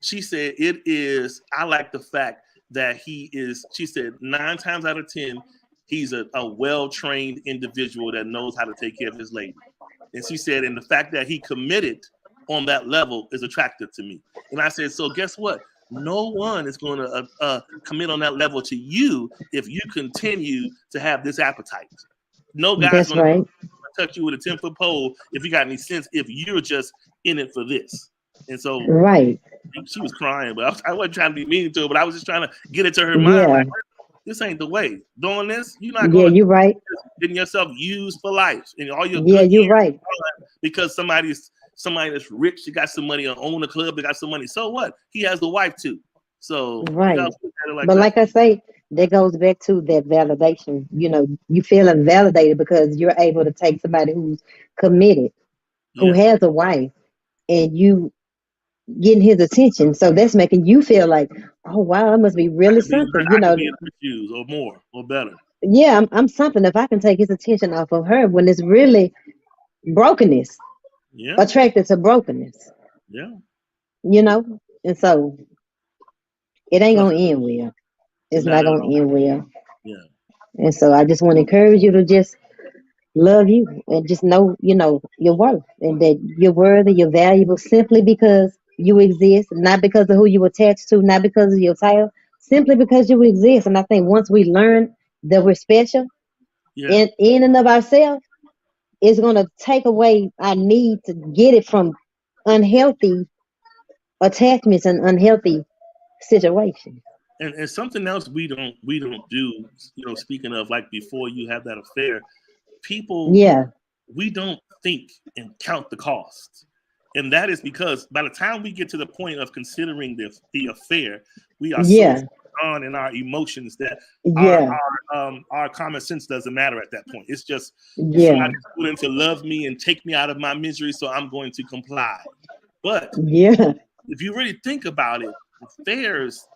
she said, it is, I like the fact that he is, she said, 9 times out of 10, he's a well-trained individual that knows how to take care of his lady. And she said, and the fact that he committed on that level is attractive to me. And I said, so guess what? No one is going to commit on that level to you if you continue to have this appetite. No guy's That's going to right. touch you with a 10-foot pole if you got any sense, if you're just in it for this. And so Right. she was crying, but I wasn't trying to be mean to her, but I was just trying to get it to her mind. Yeah. Like, this ain't the way. Doing this, you're not Yeah, going to you're right. getting yourself used for life and all your Yeah, good you're years right. because somebody that's rich, she got some money, or own a club, they got some money. So what? He has a wife too. So you Right. gotta look at it like But that. like I say, that goes back to that validation. You feeling validated because you're able to take somebody who's committed, who Yeah. has a wife, and you getting his attention. So that's making you feel like, oh wow, I must be really something. I could be in her shoes or more or better. Yeah, I'm something if I can take his attention off of her when it's really brokenness, Yeah. attracted to brokenness, Yeah. you know? And so it ain't So gonna end well. It's not not at gonna all. end well. Yeah. And so I just want to encourage you to just love you and just know, your worth and that you're worthy, you're valuable simply because you exist, not because of who you attach to, not because of your title, simply because you exist. And I think once we learn that we're special Yeah. in and of ourselves, it's gonna take away our need to get it from unhealthy attachments and unhealthy situations. And something else we don't do, speaking of like before you have that affair, people, Yeah, we don't think and count the cost. And that is because by the time we get to the point of considering the affair, we are so yeah, on in our emotions that our yeah, our common sense doesn't matter at that point. It's just yeah, somebody's willing to love me and take me out of my misery, so I'm going to comply. But yeah. if you really think about it, affairs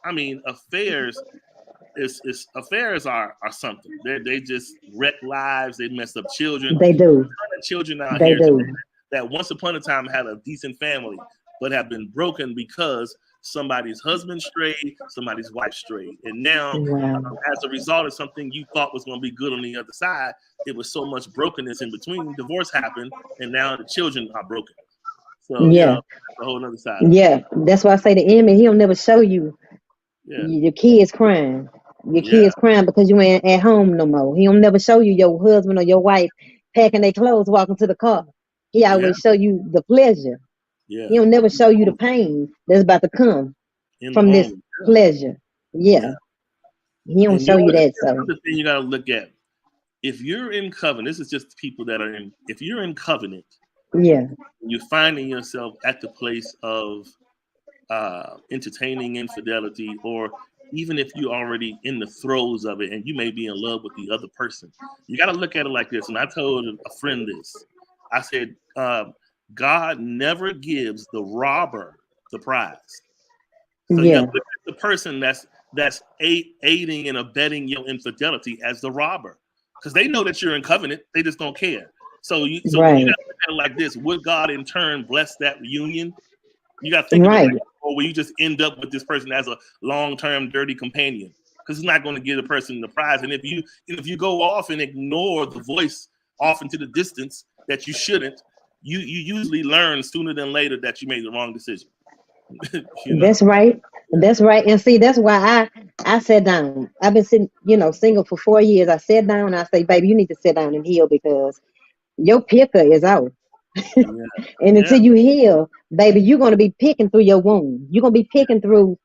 is affairs are something. They just wreck lives. They mess up children. They do. Children out They here today do. that once upon a time had a decent family, but have been broken because somebody's husband strayed, somebody's wife strayed, and now Wow. as a result of something you thought was going to be good on the other side, it was so much brokenness in between. Divorce happened, and now the children are broken. So Yeah, that's a whole other side of it. yeah. That's why I say the enemy, he'll never show you Yeah, your kids crying. Your yeah, kids crying because you ain't at home no more. He'll never show you your husband or your wife packing their clothes, walking to the car. He yeah, always show you the pleasure. yeah. He'll never show you the pain that's about to come In the from this home. pleasure. Yeah. Yeah, he don't And you show know you what? that. Here's So another thing you got to look at. If you're in covenant, this is just people that are in. If you're in covenant, yeah, you're finding yourself at the place of entertaining infidelity, or even if you're already in the throes of it and you may be in love with the other person, you got to look at it like this. And I told a friend this. I said, God never gives the robber the prize. So you got yeah, to look at the person that's aiding and abetting your infidelity as the robber, because they know that you're in covenant. They just don't care. So when you got right, to look at it like this, would God in turn bless that reunion? You got to think of it like, right. or will you just end up with this person as a long-term dirty companion? because it's not going to give the person the prize. And if you go off and ignore the voice off into the distance that you shouldn't, you usually learn sooner than later that you made the wrong decision. You know? That's right. That's right. And see, that's why I sat down. I've been sitting, single for 4 years. I sat down and I say, baby, you need to sit down and heal because your picker is out. Yeah, And yeah, until you heal, baby, you're gonna be picking through your wound. You're gonna be picking through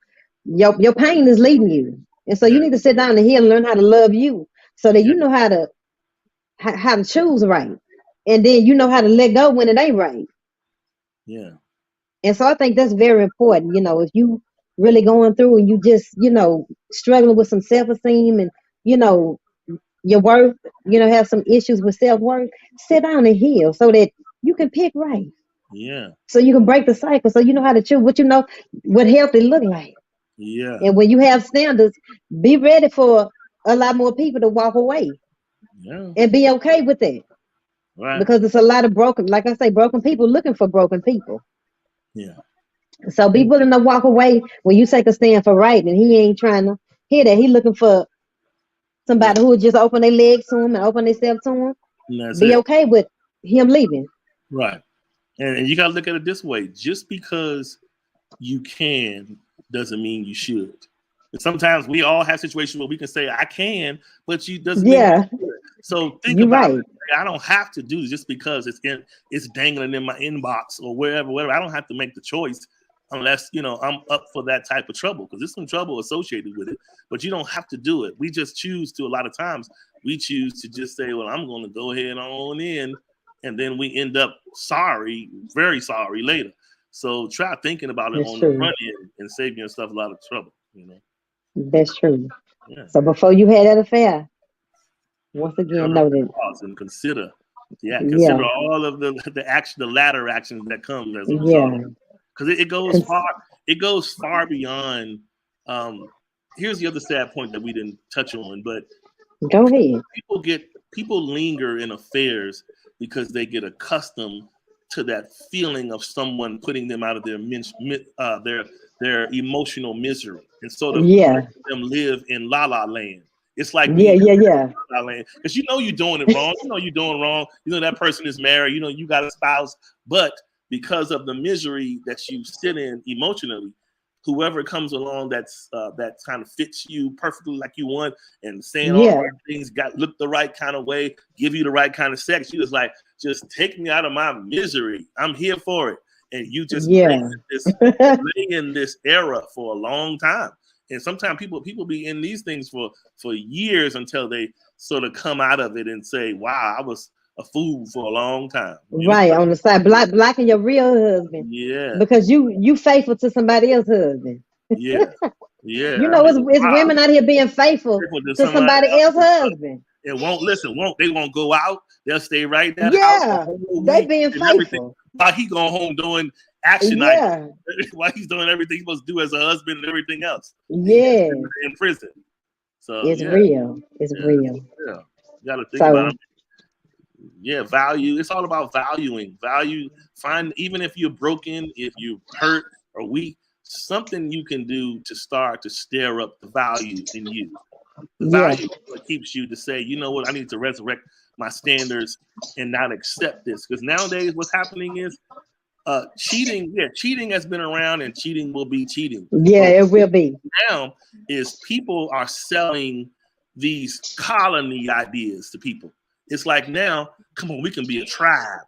your pain is leading you. And so you yeah, need to sit down and heal and learn how to love you so that yeah, you know how to choose right. And then you know how to let go when it ain't right. yeah, And so I think that's very important. If you really going through and you just, struggling with some self-esteem and, you know, your worth, have some issues with self-worth, sit down and heal so that you can pick right. yeah, So you can break the cycle. So you know how to choose what healthy look like. yeah, And when you have standards, be ready for a lot more people to walk away yeah. and be okay with that. Right. Because it's a lot of broken, like I say, broken people looking for broken people. Yeah. So be And, willing to walk away when you take a stand for right, and he ain't trying to hear that. He looking for yeah. somebody who would just open their legs to him and open themselves to him. And that's Be it. okay with him leaving. Right. And you got to look at it this way: just because you can doesn't mean you should. And sometimes we all have situations where we can say I can, but you doesn't mean Yeah, you should. So think you're about right. it. I don't have to do just because it's dangling in my inbox or wherever. I don't have to make the choice unless I'm up for that type of trouble, because there's some trouble associated with it. But you don't have to do it. We just choose to. A lot of times we choose to just say, well, I'm going to go ahead on in, and then we end up sorry, very sorry later. So try thinking about it That's on the true. front end and save yourself a lot of trouble. That's true. Yeah. So before you had that affair, once again, know that. Pause and consider. Yeah, consider Yeah, all of the latter actions that come as a result. yeah. Because it goes Cons- far. It goes far beyond. Um, Here's the other sad point that we didn't touch on, but Go ahead. people linger in affairs because they get accustomed to that feeling of someone putting them out of their emotional misery, and sort of Yeah, them live in la la land. It's like yeah, being yeah, yeah, in la la land, because you're doing it wrong. You're doing wrong. That person is married. You got a spouse, but because of the misery that you sit in emotionally, whoever comes along that kind of fits you perfectly like you want, and saying all the yeah, right things, look the right kind of way, give you the right kind of sex, you just like, just take me out of my misery. I'm here for it. And you just yeah. lay in this era for a long time. And sometimes people be in these things for years until they sort of come out of it and say, wow, I was a fool for a long time. Right on the side, blocking your real husband Yeah, because you faithful to somebody else's husband. yeah, yeah. You I know, mean, it's wow, women out here being faithful people to to somebody somebody else's else. husband. It won't listen. They won't go out. They'll stay right in that house the Yeah, whole they week being and everything. faithful. While he going home doing action items, Yeah, while he's doing everything he's supposed to do as a husband and everything else. yeah. In prison. So It's yeah, real. It's yeah, real. yeah. You got to think about So it. Yeah, value. It's all about valuing. Value. Find, even if you're broken, if you're hurt or weak, something you can do to start to stir up the value in you. The yeah, value is what keeps you to say, you know what, I need to resurrect my standards and not accept this. Because nowadays, what's happening is cheating. Yeah, cheating has been around, and cheating will be cheating. yeah. But It will be. now is people are selling these colony ideas to people. It's like, now, come on, we can be a tribe.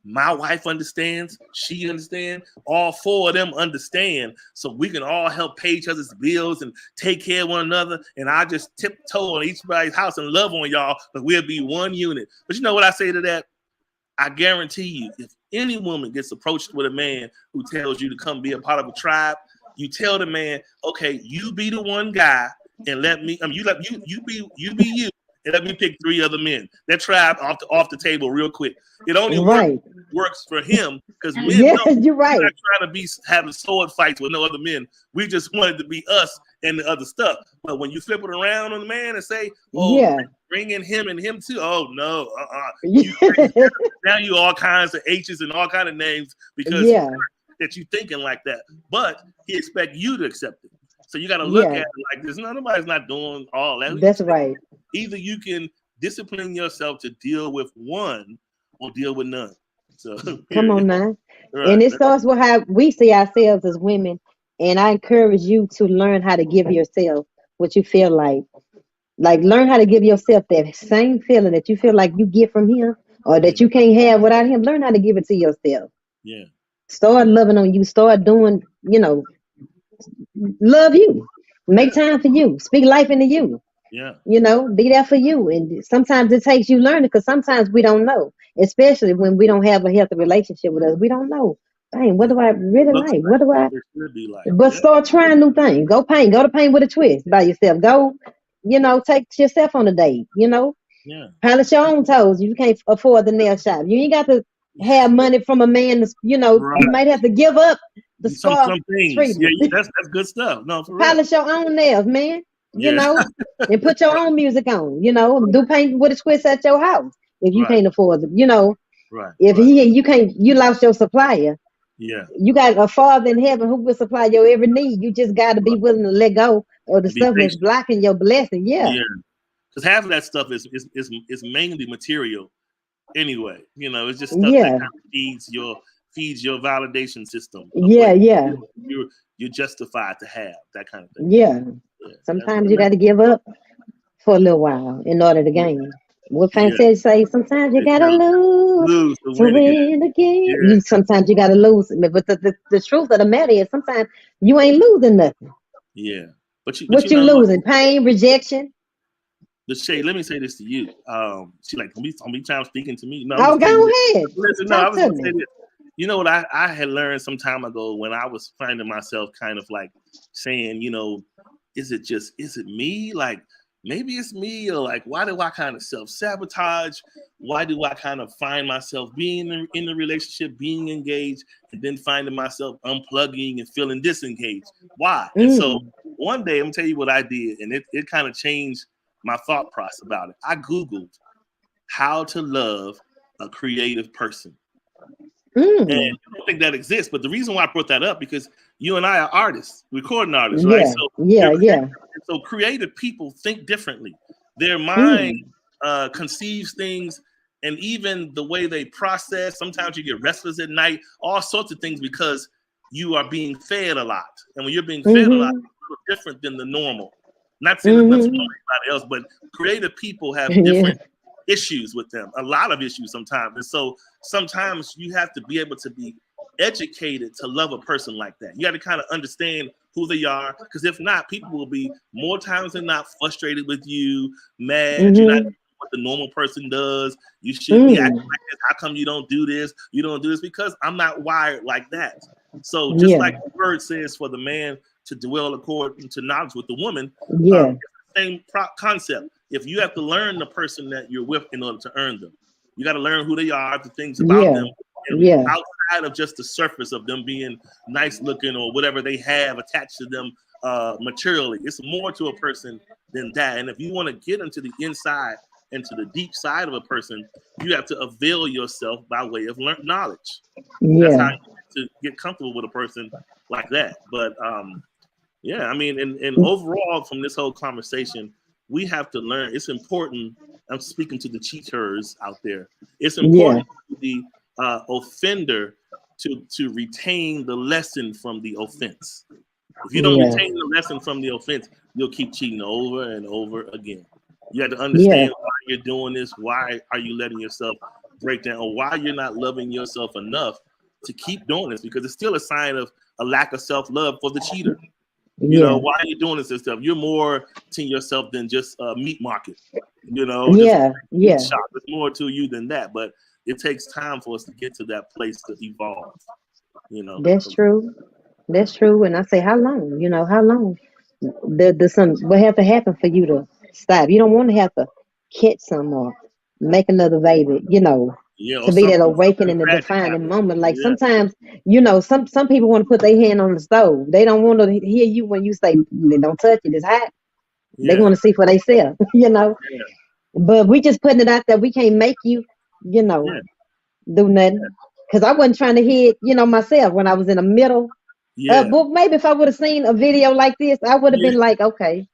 My wife understands, she understands, all four of them understand, so we can all help pay each other's bills and take care of one another. And I just tiptoe on eachbody's house and love on y'all, but we'll be one unit. But you know what I say to that? I guarantee you, if any woman gets approached with a man who tells you to come be a part of a tribe, you tell the man, okay, you be the one guy, and let me, you be you, and let me pick three other men. That tribe off the table real quick. It only Right. works for him, because men Yeah, know you're we're right. not trying to be having sword fights with no other men. We just wanted to be us and the other stuff. But when you flip it around on the man and say, oh, Yeah. bring in him and him too. Oh no, you Yeah. now you all kinds of H's and all kind of names because Yeah. that you thinking like that. But he expect you to accept it. So you got to look at Yeah, it like this. Nobody's not doing all that. that's right. Either you can discipline yourself to deal with one or deal with none. So Come period. on now. Right. And it starts with how we see ourselves as women. And I encourage you to learn how to give yourself what you feel like. Like, learn how to give yourself that same feeling that you feel like you get from him or that Mm, you can't have without him. Learn how to give it to yourself. yeah. Start loving on you. Start doing, love you. Make Yeah. time for you. Speak life into you. Yeah. Be there for you. And sometimes it takes you learning because sometimes we don't know, especially when we don't have a healthy relationship with us. We don't know. Dang, what Yeah. do I really Looks like? What like do I? it should be like. But Yeah. start trying new things. Go paint. Go to paint with a twist by yourself. Go, take yourself on a date. Yeah. Polish your own toes. You can't afford the nail shop. You ain't got to have money from a man. You Right. might have to give up the spa Some things. Yeah. treatment. That's good stuff. No, for real. Polish your own nails, man. You Yeah. know, and put your own music on. Do paint with a twist at your house if you Right. can't afford it. Right. If Right. you lost your supplier. Yeah. You got a father in heaven who will supply your every need. You just got to be Right. willing to let go of the And be stuff that's patient. blocking your blessing. Yeah, Yeah. Because half of that stuff is mainly material anyway. It's just stuff that yeah, kind of feeds your validation system of what yeah, yeah, you're justified to have, that kind of thing. yeah. Yeah. Sometimes you got to give up for a little while in order to gain. What Fan Yeah. said, say sometimes you You gotta gotta lose lose to to win again. win again. Yeah. Sometimes you gotta lose, but the truth of the matter is sometimes you ain't losing nothing. Yeah. But you What you know what? losing? Pain, rejection. The Shay, let me say this to you. She like, don't be time speaking to me. No, I'm Oh, just telling you. go ahead, Listen, no, I talk was to gonna say me. this. You know what I had learned some time ago when I was finding myself kind of like saying, is it me? Like maybe it's me, or like why do I kind of self-sabotage? Why do I kind of find myself being in the relationship, being engaged, and then finding myself unplugging and feeling disengaged? Why? And so Mm, one day I'm gonna tell you what I did, and it kind of changed my thought process about it. I Googled how to love a creative person. And mm. I don't think that exists. But the reason why I brought that up because you and I are artists, recording artists, right? Yeah, So yeah, yeah. creative people think differently. Their mind Mm, conceives things, and even the way they process. Sometimes you get restless at night, all sorts of things because you are being fed a lot. And when you're being fed a lot, mm-hmm, it's a little different than the normal. Not saying there's nothing wrong mm-hmm. with anybody else, but creative people have Yeah, different issues with them, a lot of issues sometimes. And so sometimes you have to be able to be educated to love a person like that. You got to kind of understand who they are, because if not, people will be more times than not frustrated with you, mad. You're not mm-hmm, doing what the normal person does. You should be acting mm. like this. How come you don't do this? You don't do this because I'm not wired like that. So just Yeah, like the word says for the man to dwell according to knowledge with the woman, yeah, it's the same concept. If you have to learn the person that you're with in order to earn them, you got to learn who they are, the things about yeah, them, and yeah, outside of just the surface of them being nice looking or whatever they have attached to them materially. It's more to a person than that. And if you want to get into the inside and to the deep side of a person, you have to avail yourself by way of knowledge. That's how yeah, you get comfortable with a person like that. But yeah, I mean, and overall, from this whole conversation, we have to learn. It's important. I'm speaking to the cheaters out there. It's yeah, important to the offender to retain the lesson from the offense. If you don't yeah, retain the lesson from the offense, you'll keep cheating over and over again. You have to yeah, understand why you're doing this. Why are you letting yourself break down, or why you're not loving yourself enough to keep doing this? Because it's still a sign of a lack of self-love for the cheater. yeah, Why are you doing this and stuff? You're more to yourself than just a meat market, just yeah, meat yeah. shop. There's more to you than that. But it takes time for us to get to that place to evolve, That's true. That's true. And I say, how long? How long? The some what have to happen for you to stop? You don't want to have to catch some or make another baby. Yeah, or To be that something awakening, the tragic defining happens. moment. Like Yeah, sometimes, some people want to put their hand on the stove. They don't want to hear you when you say, "Don't touch it. It's hot." They yeah, want to see for themselves. yeah, But we just putting it out there. We can't make you, you know, yeah, do nothing. Because I wasn't trying to hear it, myself when I was in the middle. Yeah. But maybe if I would have seen a video like this, I would have Yeah. been like, okay.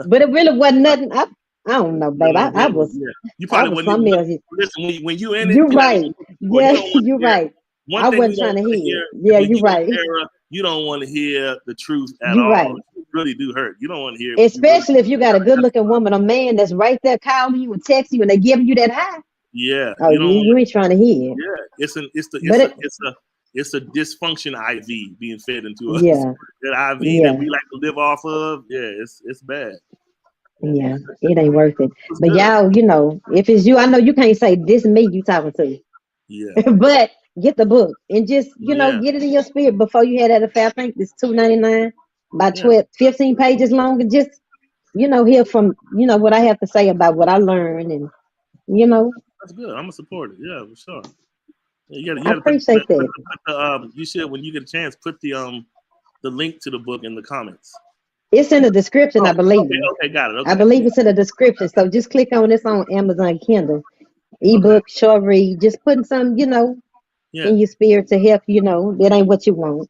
But it really wasn't nothing. I don't know, babe. No, I really, was yeah. You I probably was wouldn't even something look. else. Listen, when you in it, You you're not right. even looking for it. You Yeah, don't want you to hear. right. One I thing we wasn't don't trying to want to hear hear it. is Yeah, when you you in right. error, you don't want to hear the truth at You all. right. It really do hurt. You don't want to hear it when you really Especially if you got a trying to good looking justify. woman, a man that's right there calling you and texting you and they giving you that high. Yeah, Oh, you don't want. you ain't trying to hear it. Yeah, But it, it's a dysfunction IV being fed into us. yeah, That IV that yeah, we like to live off of. Yeah, it's bad. Yeah, yeah, it ain't worth it. it's But good. y'all, if it's you, I know you can't say this me you talking to. Yeah, But get the book and just, yeah, get it in your spirit before you had that affair. I think it's $2.99, about yeah. 12, 15 pages long, and just, hear from, what I have to say about what I learned and, you know, That's good. I'm gonna support it. Yeah, for sure. Yeah, you I got to appreciate that. put the you should when you get a chance put the link to the book in the comments. It's in the description, I Oh, believe. okay, got it. I Okay, believe yeah, it's in the description. So just click on it's on Amazon Kindle. okay, Ebook, short read, just putting some, yeah, in your spirit to help, that ain't what you want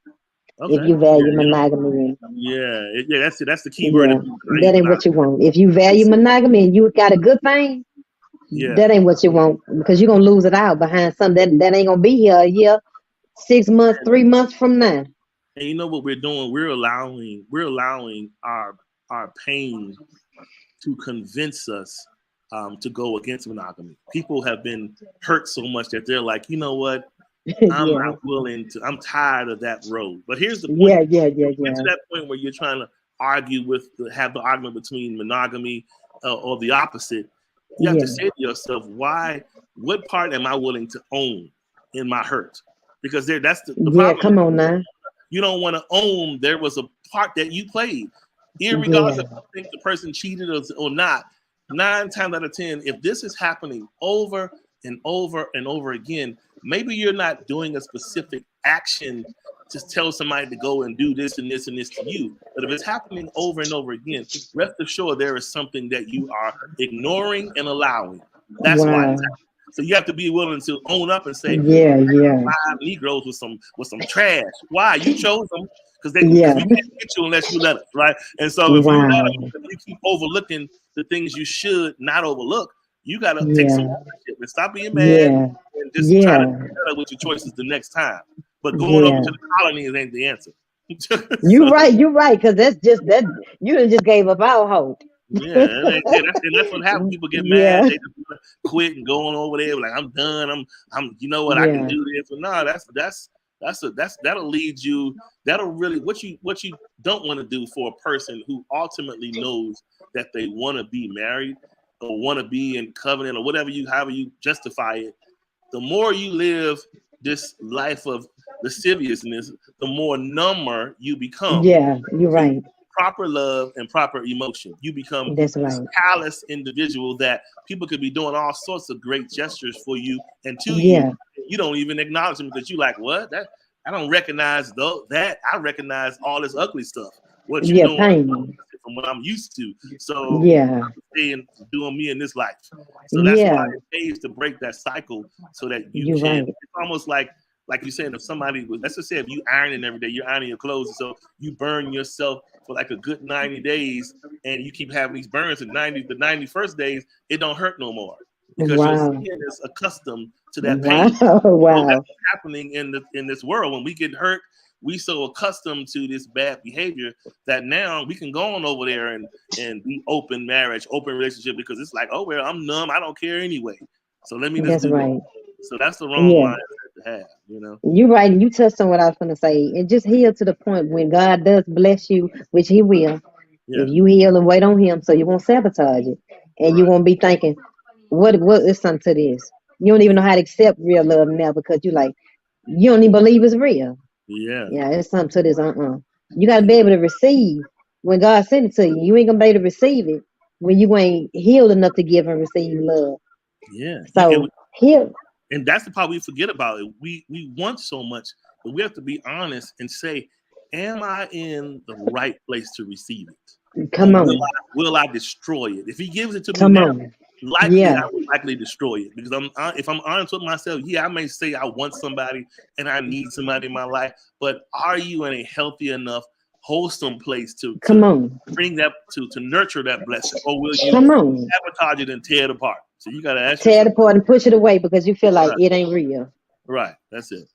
if okay, you yeah, value you know, monogamy. yeah. That's the key word. Yeah, that ain't Monogamous. what you want. If you value monogamy and you got a good thing, Yeah, that ain't what you want because you're gonna lose it out behind something that ain't gonna be here a year, 6 months, 3 months from now. and you know what we're doing? We're allowing our pain to convince us to go against monogamy. People have been hurt so much that they're like, you know what? I'm Yeah, not willing to. I'm tired of that road. But here's the point: yeah, yeah, when yeah, you get to yeah, that point where you're trying to have the argument between monogamy or the opposite, you have to yeah, say to yourself, why? What part am I willing to own in my hurt? Because that's the yeah. problem. Come on now. You don't want to own there was a part that you played, irregardless Yeah, if you think the person cheated or not. 9 times out of 10, if this is happening over and over and over again, maybe you're not doing a specific action to tell somebody to go and do this and this and this to you. But if it's happening over and over again, rest assured there is something that you are ignoring and allowing. That's why wow. it's happening. So you have to be willing to own up and say, Yeah, yeah, Negroes with some trash. Why? You chose them because yeah. we can't get you unless you let us, right? And so if you let Wow. us, if you keep overlooking the things you should not overlook, you got to take some Yeah, ownership and stop being mad yeah, and just try to do yeah, better with your choices the next time. But going over yeah. to the colonies ain't the answer. You So right, you right, because that's just that you done just gave up all hope. yeah, that's what happens. People get mad, Yeah, they just wanna quit and going over there like I'm done. I'm you know what I can yeah, do this. But no, that'll lead you. That'll really what you don't want to do for a person who ultimately knows that they want to be married or want to be in covenant or however you justify it. The more you live this life of lasciviousness, the more number you become yeah. You're to right. proper love and proper emotion. You become That's this right. callous individual that people could be doing all sorts of great gestures for you and to you. Yeah, You don't even acknowledge them because you like, what? That I don't recognize though that I recognize all this ugly stuff. What you yeah. doing Pain. from what I'm used to. So Yeah, I'm staying doing me in this life. So that's why yeah. it pays to break that cycle so that you You're can. right. It's almost like you saying if somebody was, let's just say if you ironing every day, you're ironing your clothes, so you burn yourself for like a good 90 days, and you keep having these burns. And the 91st days, it don't hurt no more because your Wow, skin is accustomed to that wow, pain. So that's wow. what's happening in this world. When we get hurt, we so accustomed to this bad behavior that now we can go on over there and be open marriage, open relationship because it's like, oh well, I'm numb, I don't care anyway. So let me just That's do that. right. So that's the wrong Yeah. mindset to have, you know. You're right, and you touched on what I was going to say. And just heal to the point when God does bless you, which He will. Yeah, If you heal and wait on Him, so you won't sabotage it, and you right. won't be thinking, what is something to this? You don't even know how to accept real love now because you don't even believe it's real. Yeah, Yeah, it's something to this. You got to be able to receive when God sent it to you. You ain't gonna be able to receive it when you ain't healed enough to give and receive love. yeah. So heal. And that's the part we forget about it. We want so much, but we have to be honest and say, am I in the right place to receive it? Or Come on, will I destroy it? If he gives it to me come now, on. likely Yeah. I would likely destroy it because if I'm honest with myself, yeah, I may say I want somebody and I need somebody in my life, but are you in a healthy enough, wholesome place to Come on. bring that to nurture that blessing, or will you Come on. sabotage it and tear it apart? So you got to ask Tear it yourself, apart and push it away because you feel like right, it ain't real. right, that's it.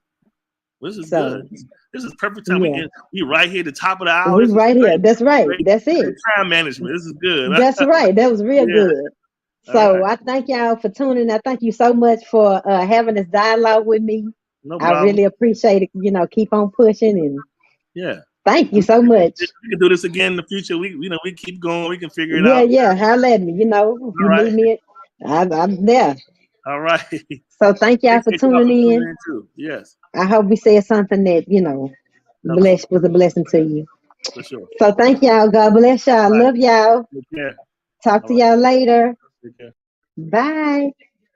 Well, this is So good. This is perfect time. yeah. We right here at the top of the hour. We This is right here. great. That's right. Great, That's great it. time management. This is good. That's right. That was real Yeah. good. All So right. I thank y'all for tuning. I thank you so much for having this dialogue with me. No I problem. really appreciate it. Keep on pushing and Yeah. thank you We, so much. we can do this again in the future. We keep going. We can figure it Yeah, out. yeah. Holla at me. If All you right. need me, I'm there. All right. So thank y'all for Appreciate you all for tuning tuning in. in too. Yes. I hope we said something that, Helps you was a blessing to you. for sure. So thank y'all. God bless y'all. All right. Love y'all. Take care. Talk All to right. y'all later. Take care. Bye.